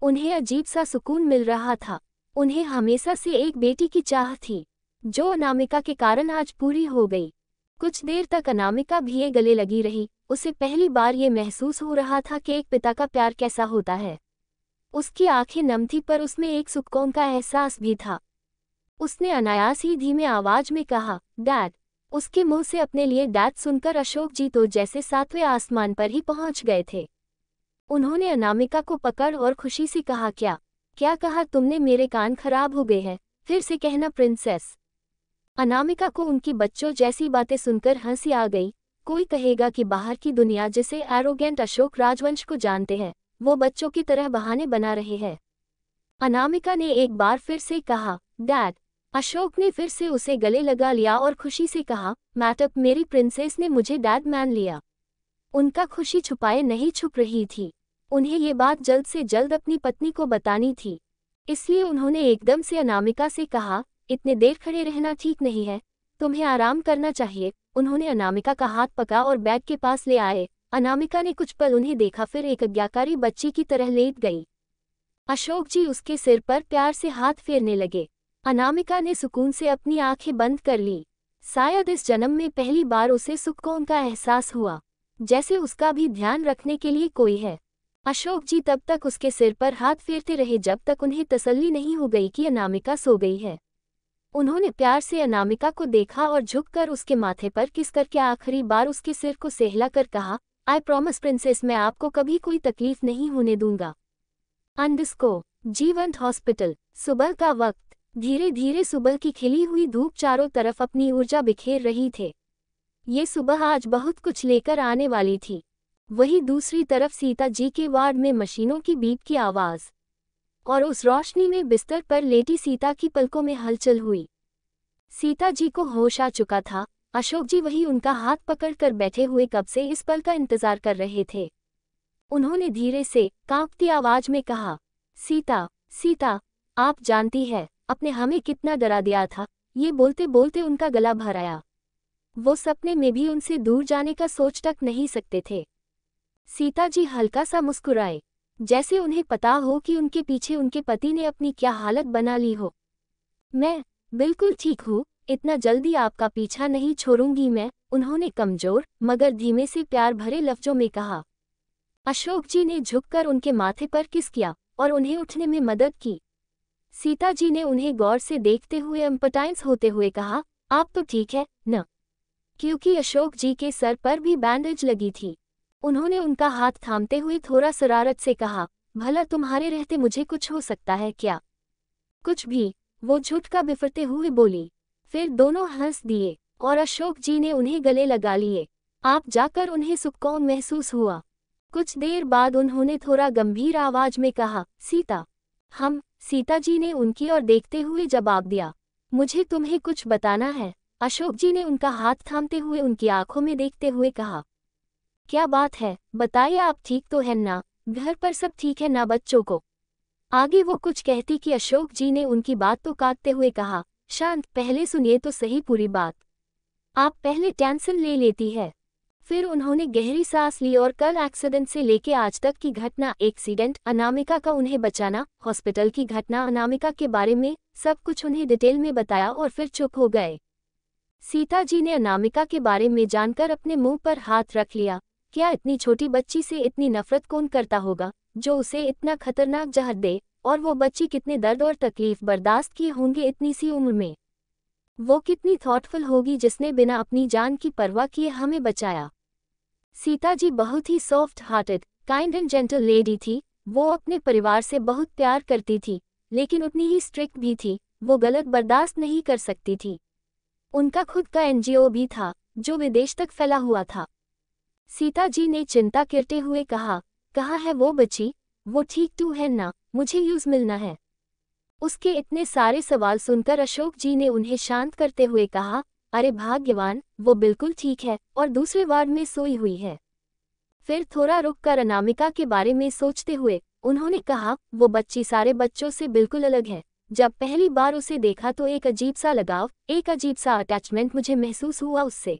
Speaker 1: उन्हें अजीब सा सुकून मिल रहा था। उन्हें हमेशा से एक बेटी की चाह थी, जो अनामिका के कारण आज पूरी हो गई। कुछ देर तक अनामिका भी ये गले लगी रही। उसे पहली बार ये महसूस हो रहा था कि एक पिता का प्यार कैसा होता है। उसकी आंखें नम थी, पर उसमें एक सुकून का एहसास भी था। उसने अनायास ही धीमे आवाज में कहा, डैड। उसके मुंह से अपने लिए डैड सुनकर अशोक जी तो जैसे 7वें आसमान पर ही पहुंच गए थे। उन्होंने अनामिका को पकड़ और खुशी से कहा, क्या कहा तुमने? मेरे कान खराब हो गए हैं, फिर से कहना प्रिंसेस। अनामिका को उनकी बच्चों जैसी बातें सुनकर हंसी आ गई। कोई कहेगा कि बाहर की दुनिया जिसे एरोगेंट अशोक राजवंश को जानते हैं, वो बच्चों की तरह बहाने बना रहे हैं। अनामिका ने एक बार फिर से कहा, डैड। अशोक ने फिर से उसे गले लगा लिया और खुशी से कहा, मैडम, मेरी प्रिंसेस ने मुझे डैड मान लिया। उनका खुशी छुपाए नहीं छुप रही थी। उन्हें ये बात जल्द से जल्द अपनी पत्नी को बतानी थी। इसलिए उन्होंने एकदम से अनामिका से कहा, इतने देर खड़े रहना ठीक नहीं है, तुम्हें आराम करना चाहिए। उन्होंने अनामिका का हाथ पकड़ा और बेड के पास ले आए। अनामिका ने कुछ पल उन्हें देखा, फिर एक आज्ञाकारी बच्ची की तरह लेट गई। अशोक जी उसके सिर पर प्यार से हाथ फेरने लगे। अनामिका ने सुकून से अपनी आंखें बंद कर ली। शायद इस जन्म में पहली बार उसे सुकून का एहसास हुआ, जैसे उसका भी ध्यान रखने के लिए कोई है। अशोक जी तब तक उसके सिर पर हाथ फेरते रहे जब तक उन्हें तसल्ली नहीं हो गई कि अनामिका सो गई है। उन्होंने प्यार से अनामिका को देखा और झुककर उसके माथे पर किस करके आखिरी बार उसके सिर को सहला कर कहा, आई प्रॉमिस प्रिंसेस, मैं आपको कभी कोई तकलीफ नहीं होने दूंगा। अंडरस्कोर जीवंत हॉस्पिटल। सुबह का वक्त। धीरे धीरे सुबह की खिली हुई धूप चारों तरफ अपनी ऊर्जा बिखेर रही थे। ये सुबह आज बहुत कुछ लेकर आने वाली थी। वहीं दूसरी तरफ सीता जी के वार्ड में मशीनों की बीप की आवाज और उस रोशनी में बिस्तर पर लेटी सीता की पलकों में हलचल हुई। सीता जी को होश आ चुका था। अशोक जी वही उनका हाथ पकड़कर बैठे हुए कब से इस पल का इंतजार कर रहे थे। उन्होंने धीरे से कांपती आवाज में कहा, सीता, सीता, आप जानती है आपने हमें कितना डरा दिया था। ये बोलते बोलते उनका गला भर आया। वो सपने में भी उनसे दूर जाने का सोच तक नहीं सकते थे। सीता जी हल्का सा मुस्कुराए, जैसे उन्हें पता हो कि उनके पीछे उनके पति ने अपनी क्या हालत बना ली हो। मैं बिल्कुल ठीक हूँ, इतना जल्दी आपका पीछा नहीं छोड़ूंगी मैं, उन्होंने कमजोर मगर धीमे से प्यार भरे लफ्जों में कहा। अशोक जी ने झुककर उनके माथे पर किस किया और उन्हें उठने में मदद की। सीता जी ने उन्हें गौर से देखते हुए एम्पटाइज होते हुए कहा, आप तो ठीक है न? क्योंकि अशोक जी के सर पर भी बैंडेज लगी थी। उन्होंने उनका हाथ थामते हुए थोड़ा शरारत से कहा, भला तुम्हारे रहते मुझे कुछ हो सकता है क्या? कुछ भी, वो झुटका बिफरते हुए बोली। फिर दोनों हंस दिए और अशोक जी ने उन्हें गले लगा लिए। आप जाकर उन्हें सुकून महसूस हुआ। कुछ देर बाद उन्होंने थोड़ा गंभीर आवाज में कहा, सीता। सीता जी ने उनकी ओर देखते हुए जवाब दिया, मुझे तुम्हें कुछ बताना है। अशोक जी ने उनका हाथ थामते हुए उनकी आंखों में देखते हुए कहा, क्या बात है, बताइए, आप ठीक तो हैं ना? घर पर सब ठीक है ना बच्चों को? आगे वो कुछ कहती कि अशोक जी ने उनकी बात तो काटते हुए कहा, शांत, पहले सुनिए तो सही पूरी बात। आप पहले टेंशन ले लेती है। फिर उन्होंने गहरी सांस ली और कल एक्सीडेंट से लेके आज तक की घटना, एक्सीडेंट, अनामिका का उन्हें बचाना, हॉस्पिटल की घटना, अनामिका के बारे में सब कुछ उन्हें डिटेल में बताया और फिर चुप हो गए। सीता जी ने अनामिका के बारे में जानकर अपने मुंह पर हाथ रख लिया। क्या इतनी छोटी बच्ची से इतनी नफरत कौन करता होगा जो उसे इतना खतरनाक जहर दे, और वो बच्ची कितने दर्द और तकलीफ बर्दाश्त किए होंगे इतनी सी उम्र में। वो कितनी थॉटफुल होगी जिसने बिना अपनी जान की परवाह किए हमें बचाया। सीता जी बहुत ही soft hearted, kind and gentle lady थी। वो अपने परिवार से बहुत प्यार करती थी, लेकिन उतनी ही स्ट्रिक्ट भी थी। वो गलत बर्दाश्त नहीं कर सकती थी। उनका खुद का एनजीओ भी था जो विदेश तक फैला हुआ था। सीता जी ने चिंता करते हुए कहा, कहाँ है वो बच्ची? वो ठीक तो है ना? मुझे यूज मिलना है। उसके इतने सारे सवाल सुनकर अशोक जी ने उन्हें शांत करते हुए कहा, अरे भाग्यवान, वो बिल्कुल ठीक है और दूसरे वार्ड में सोई हुई है। फिर थोड़ा रुककर अनामिका के बारे में सोचते हुए उन्होंने कहा, वो बच्ची सारे बच्चों से बिल्कुल अलग है। जब पहली बार उसे देखा तो एक अजीब सा लगाव, एक अजीब सा अटैचमेंट मुझे महसूस हुआ उससे।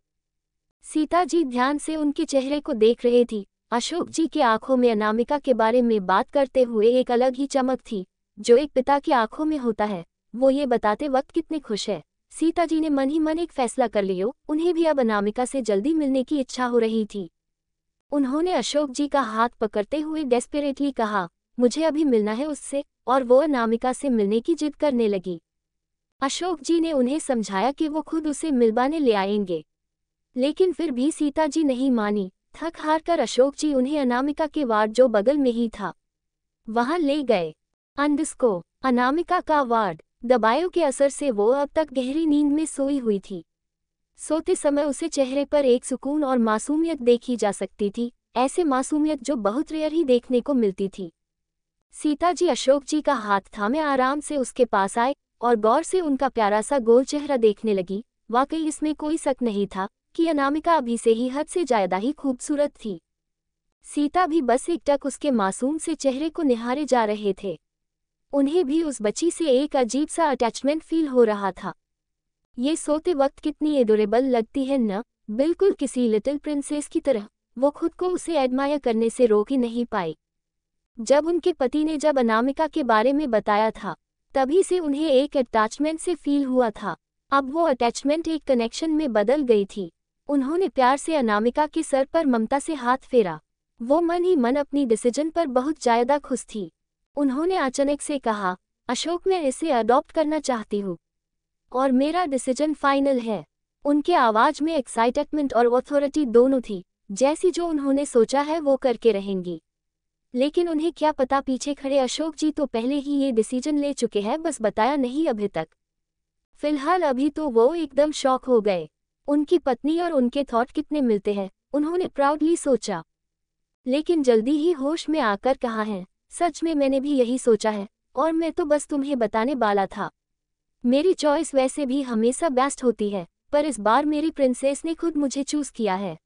Speaker 1: सीता जी ध्यान से उनके चेहरे को देख रहे थी। अशोक जी की आंखों में अनामिका के बारे में बात करते हुए एक अलग ही चमक थी, जो एक पिता की आंखों में होता है। वो ये बताते वक्त कितने खुश है। सीता जी ने मन ही मन एक फैसला कर लिया, उन्हें भी अब अनामिका से जल्दी मिलने की इच्छा हो रही थी। उन्होंने अशोक जी का हाथ पकड़ते हुए डेस्परेटली कहा, मुझे अभी मिलना है उससे, और वो अनामिका से मिलने की जिद करने लगी। अशोक जी ने उन्हें समझाया कि वो खुद उसे मिलवाने ले आएंगे, लेकिन फिर भी सीता जी नहीं मानी। थक हार कर अशोक जी उन्हें अनामिका के वार्ड, जो बगल में ही था, वहां ले गए। अनामिका का वार्ड। दवाइयों के असर से वो अब तक गहरी नींद में सोई हुई थी। सोते समय उसे चेहरे पर एक सुकून और मासूमियत देखी जा सकती थी, ऐसे मासूमियत जो बहुत रेयर ही देखने को मिलती थी। सीता जी अशोक जी का हाथ थामे आराम से उसके पास आए और गौर से उनका प्यारा सा गोल चेहरा देखने लगी। वाकई इसमें कोई शक नहीं था कि अनामिका अभी से ही हद से ज्यादा ही खूबसूरत थी। सीता भी बस एकटक उसके मासूम से चेहरे को निहारे जा रहे थे। उन्हें भी उस बच्ची से एक अजीब सा अटैचमेंट फील हो रहा था। ये सोते वक्त कितनी एडोरेबल लगती है न, बिल्कुल किसी लिटिल प्रिंसेस की तरह। वो खुद को उसे एडमायर करने से रोक ही नहीं पाई। जब उनके पति ने जब अनामिका के बारे में बताया था, तभी से उन्हें एक अटैचमेंट से फील हुआ था। अब वो अटैचमेंट एक कनेक्शन में बदल गई थी। उन्होंने प्यार से अनामिका के सर पर ममता से हाथ फेरा। वो मन ही मन अपनी डिसीजन पर बहुत ज्यादा खुश थी। उन्होंने अचानक से कहा, अशोक, मैं इसे अडॉप्ट करना चाहती हूँ और मेरा डिसीजन फाइनल है। उनके आवाज में एक्साइटमेंट और अथॉरिटी दोनों थी, जैसी जो उन्होंने सोचा है वो करके रहेंगी। लेकिन उन्हें क्या पता पीछे खड़े अशोक जी तो पहले ही ये डिसीजन ले चुके हैं, बस बताया नहीं अभी तक। फिलहाल अभी तो वो एकदम शॉक हो गए। उनकी पत्नी और उनके थॉट कितने मिलते हैं, उन्होंने प्राउडली सोचा। लेकिन जल्दी ही होश में आकर कहा है, सच में मैंने भी यही सोचा है, और मैं तो बस तुम्हें बताने वाला था। मेरी चॉइस वैसे भी हमेशा बेस्ट होती है, पर इस बार मेरी प्रिंसेस ने खुद मुझे चूज किया है।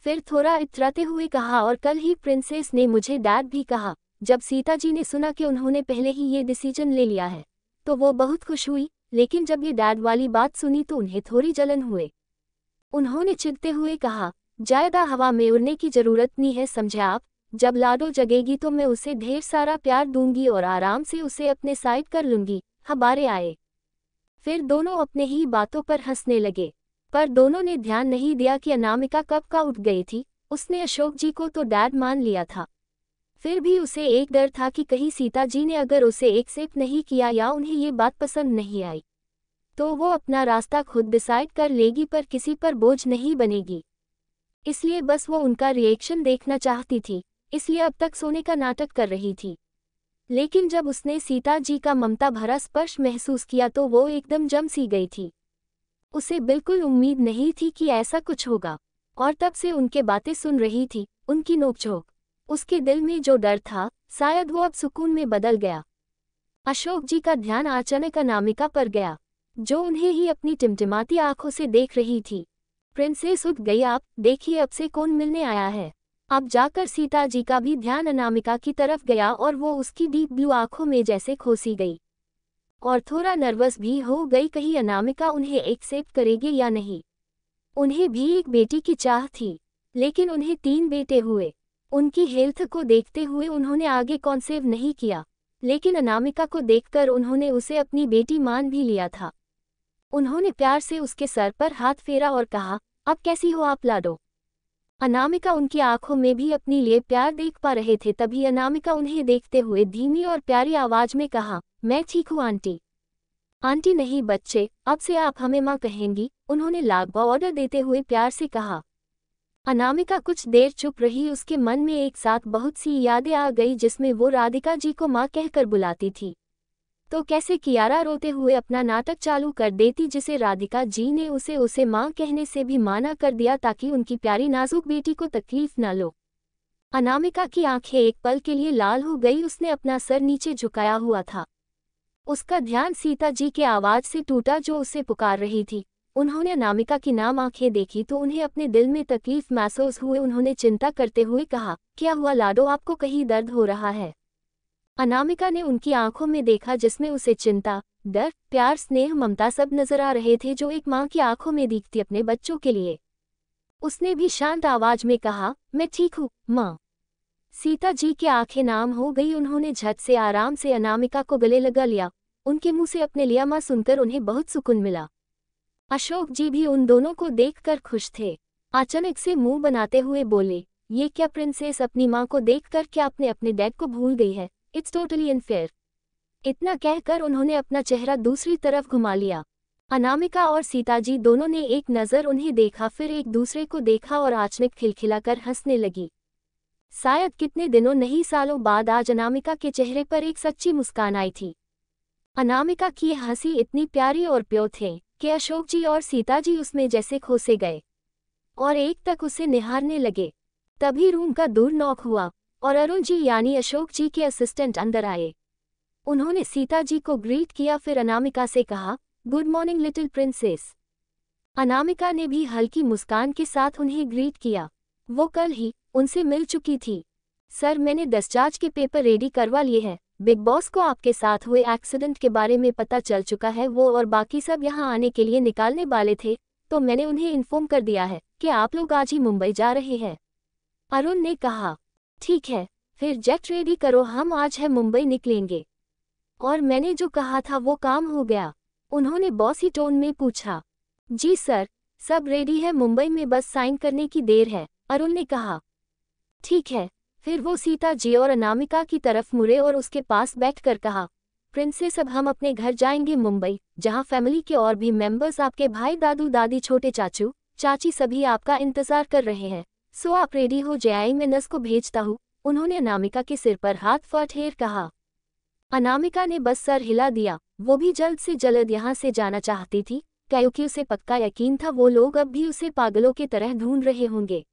Speaker 1: फिर थोड़ा इतराते हुए कहा, और कल ही प्रिंसेस ने मुझे डैड भी कहा। जब सीता जी ने सुना कि उन्होंने पहले ही ये डिसीजन ले लिया है तो वो बहुत खुश हुई, लेकिन जब ये डैड वाली बात सुनी तो उन्हें थोड़ी जलन हुए। उन्होंने चिढ़ते हुए कहा, ज्यादा हवा में उड़ने की जरूरत नहीं है, समझे आप। जब लाडो जगेगी तो मैं उसे ढेर सारा प्यार दूंगी और आराम से उसे अपने साइड कर लूंगी। हबारे आए। फिर दोनों अपने ही बातों पर हंसने लगे, पर दोनों ने ध्यान नहीं दिया कि अनामिका कब का उठ गई थी। उसने अशोक जी को तो डैड मान लिया था, फिर भी उसे एक डर था कि कहीं सीता जी ने अगर उसे एक्सेप्ट नहीं किया या उन्हें ये बात पसंद नहीं आई तो वो अपना रास्ता खुद डिसाइड कर लेगी, पर किसी पर बोझ नहीं बनेगी। इसलिए बस वो उनका रिएक्शन देखना चाहती थी, इसलिए अब तक सोने का नाटक कर रही थी। लेकिन जब उसने सीता जी का ममता भरा स्पर्श महसूस किया तो वो एकदम जम सी गई थी। उसे बिल्कुल उम्मीद नहीं थी कि ऐसा कुछ होगा, और तब से उनके बातें सुन रही थी, उनकी नोकझोंक। उसके दिल में जो डर था, शायद वो अब सुकून में बदल गया। अशोक जी का ध्यान अचानक अनामिका पर गया, जो उन्हें ही अपनी टिमटिमाती आंखों से देख रही थी। प्रिंसेस उठ गई, आप देखिए अब से कौन मिलने आया है। अब जाकर सीता जी का भी ध्यान अनामिका की तरफ गया और वो उसकी डीप ब्लू आंखों में जैसे खोसी गई, और थोड़ा नर्वस भी हो गई, कहीं अनामिका उन्हें एक्सेप्ट करेगी या नहीं। उन्हें भी एक बेटी की चाह थी, लेकिन उन्हें 3 बेटे हुए। उनकी हेल्थ को देखते हुए उन्होंने आगे कॉन्सेव नहीं किया, लेकिन अनामिका को देखकर उन्होंने उसे अपनी बेटी मान भी लिया था। उन्होंने प्यार से उसके सर पर हाथ फेरा और कहा, अब कैसी हो आप लाडो। अनामिका उनकी आंखों में भी अपनी लिए प्यार देख पा रहे थे। तभी अनामिका उन्हें देखते हुए धीमी और प्यारी आवाज में कहा, मैं ठीक हूँ आंटी। आंटी नहीं बच्चे, अब से आप हमें माँ कहेंगी, उन्होंने लागू ऑर्डर देते हुए प्यार से कहा। अनामिका कुछ देर चुप रही, उसके मन में एक साथ बहुत सी यादें आ गई जिसमें वो राधिका जी को माँ कहकर बुलाती थी, तो कैसे कियारा रोते हुए अपना नाटक चालू कर देती जिसे राधिका जी ने उसे माँ कहने से भी माना कर दिया ताकि उनकी प्यारी नाजुक बेटी को तकलीफ न लो। अनामिका की आंखें एक पल के लिए लाल हो गई, उसने अपना सर नीचे झुकाया हुआ था। उसका ध्यान सीता जी के आवाज से टूटा जो उसे पुकार रही थी। उन्होंने अनामिका की नाम आंखें देखी तो उन्हें अपने दिल में तकलीफ महसूस हुए। उन्होंने चिंता करते हुए कहा, क्या हुआ लाडो, आपको कहीं दर्द हो रहा है। अनामिका ने उनकी आंखों में देखा जिसमें उसे चिंता, डर, प्यार, स्नेह, ममता सब नजर आ रहे थे जो एक माँ की आंखों में दिखती अपने बच्चों के लिए। उसने भी शांत आवाज में कहा, मैं ठीक हूँ माँ। सीता जी की आंखें नाम हो गई, उन्होंने झट से आराम से अनामिका को गले लगा लिया। उनके मुंह से अपने लिया माँ सुनकर उन्हें बहुत सुकून मिला। अशोक जी भी उन दोनों को देखकर खुश थे। अचानक से मुंह बनाते हुए बोले, ये क्या प्रिंसेस अपनी माँ को देखकर क्या अपने डैड को भूल गई है, इट्स टोटली अनफेयर। इतना कहकर उन्होंने अपना चेहरा दूसरी तरफ घुमा लिया। अनामिका और सीता जी दोनों ने एक नज़र उन्हें देखा, फिर एक दूसरे को देखा और अचानक खिलखिलाकर हंसने लगी। शायद कितने दिनों नहीं सालों बाद आज अनामिका के चेहरे पर एक सच्ची मुस्कान आई थी। अनामिका की हंसी इतनी प्यारी और प्योर थे कि अशोक जी और सीता जी उसमें जैसे खोसे गए और एक तक उसे निहारने लगे। तभी रूम का दूर नॉक हुआ और अरुण जी यानी अशोक जी के असिस्टेंट अंदर आए। उन्होंने सीता जी को ग्रीट किया, फिर अनामिका से कहा, good morning little princess. Anamika ने भी हल्की मुस्कान के साथ उन्हें ग्रीट किया। वो कल ही उनसे मिल चुकी थी। सर, मैंने डिस्चार्ज के पेपर रेडी करवा लिए हैं। बिग बॉस को आपके साथ हुए एक्सीडेंट के बारे में पता चल चुका है। वो और बाकी सब यहाँ आने के लिए निकालने वाले थे, तो मैंने उन्हें इन्फॉर्म कर दिया है कि आप लोग आज ही मुंबई जा रहे हैं। अरुण ने कहा, ठीक है, फिर जेट रेडी करो, हम आज है मुंबई निकलेंगे। और मैंने जो कहा था वो काम हो गया? उन्होंने बॉसी टोन में पूछा। जी सर, सब रेडी है, मुंबई में बस साइन करने की देर है, अरुण ने कहा। ठीक है। फिर वो सीता जी और अनामिका की तरफ मुड़े और उसके पास बैठकर कहा, प्रिंसेस अब हम अपने घर जाएंगे मुंबई, जहां फैमिली के और भी मेंबर्स, आपके भाई, दादू दादी, छोटे चाचू चाची सभी आपका इंतजार कर रहे हैं। सो आप रेडी हो जाए, मैं नस को भेजता हूँ, उन्होंने अनामिका के सिर पर हाथ फेर कहा। अनामिका ने बस सर हिला दिया। वो भी जल्द से जल्द यहाँ से जाना चाहती थी, क्योंकि उसे पक्का यकीन था वो लोग अब भी उसे पागलों की तरह ढूंढ रहे होंगे।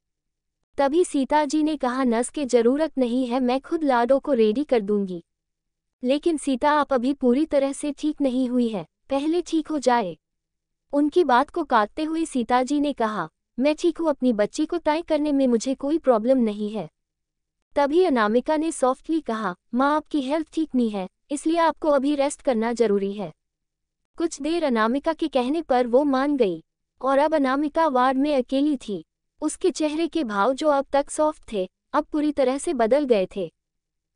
Speaker 1: तभी सीता जी ने कहा, नस की जरूरत नहीं है, मैं खुद लाडो को रेडी कर दूंगी। लेकिन सीता, आप अभी पूरी तरह से ठीक नहीं हुई है, पहले ठीक हो जाए। उनकी बात को काटते हुए सीता जी ने कहा, मैं ठीक हूँ, अपनी बच्ची को तय करने में मुझे कोई प्रॉब्लम नहीं है। तभी अनामिका ने सॉफ्टली कहा, माँ आपकी हेल्थ ठीक नहीं है, इसलिए आपको अभी रेस्ट करना जरूरी है। कुछ देर अनामिका के कहने पर वो मान गई और अब अनामिका वार्ड में अकेली थी। उसके चेहरे के भाव जो अब तक सॉफ्ट थे, अब पूरी तरह से बदल गए थे।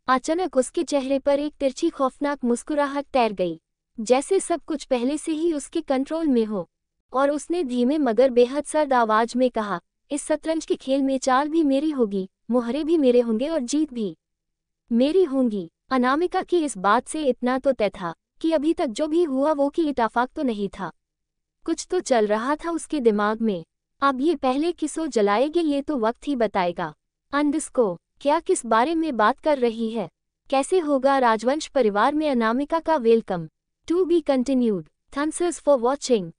Speaker 1: अचानक उसके चेहरे पर एक तिरछी खौफनाक मुस्कुराहट तैर गई, जैसे सब कुछ पहले से ही उसके कंट्रोल में हो। और उसने धीमे मगर बेहद सर्द आवाज में कहा, इस शतरंज के खेल में चाल भी मेरी होगी, मोहरे भी मेरे होंगे और जीत भी मेरी होंगी। अनामिका की इस बात से इतना तो तय था कि अभी तक जो भी हुआ वो कि इत्तेफाक तो नहीं था, कुछ तो चल रहा था उसके दिमाग में। अब ये पहले किसो जलाएगी ये तो वक्त ही बताएगा। अंडरस्को क्या किस बारे में बात कर रही है, कैसे होगा राजवंश परिवार में अनामिका का welcome. To be continued. Thanks for watching.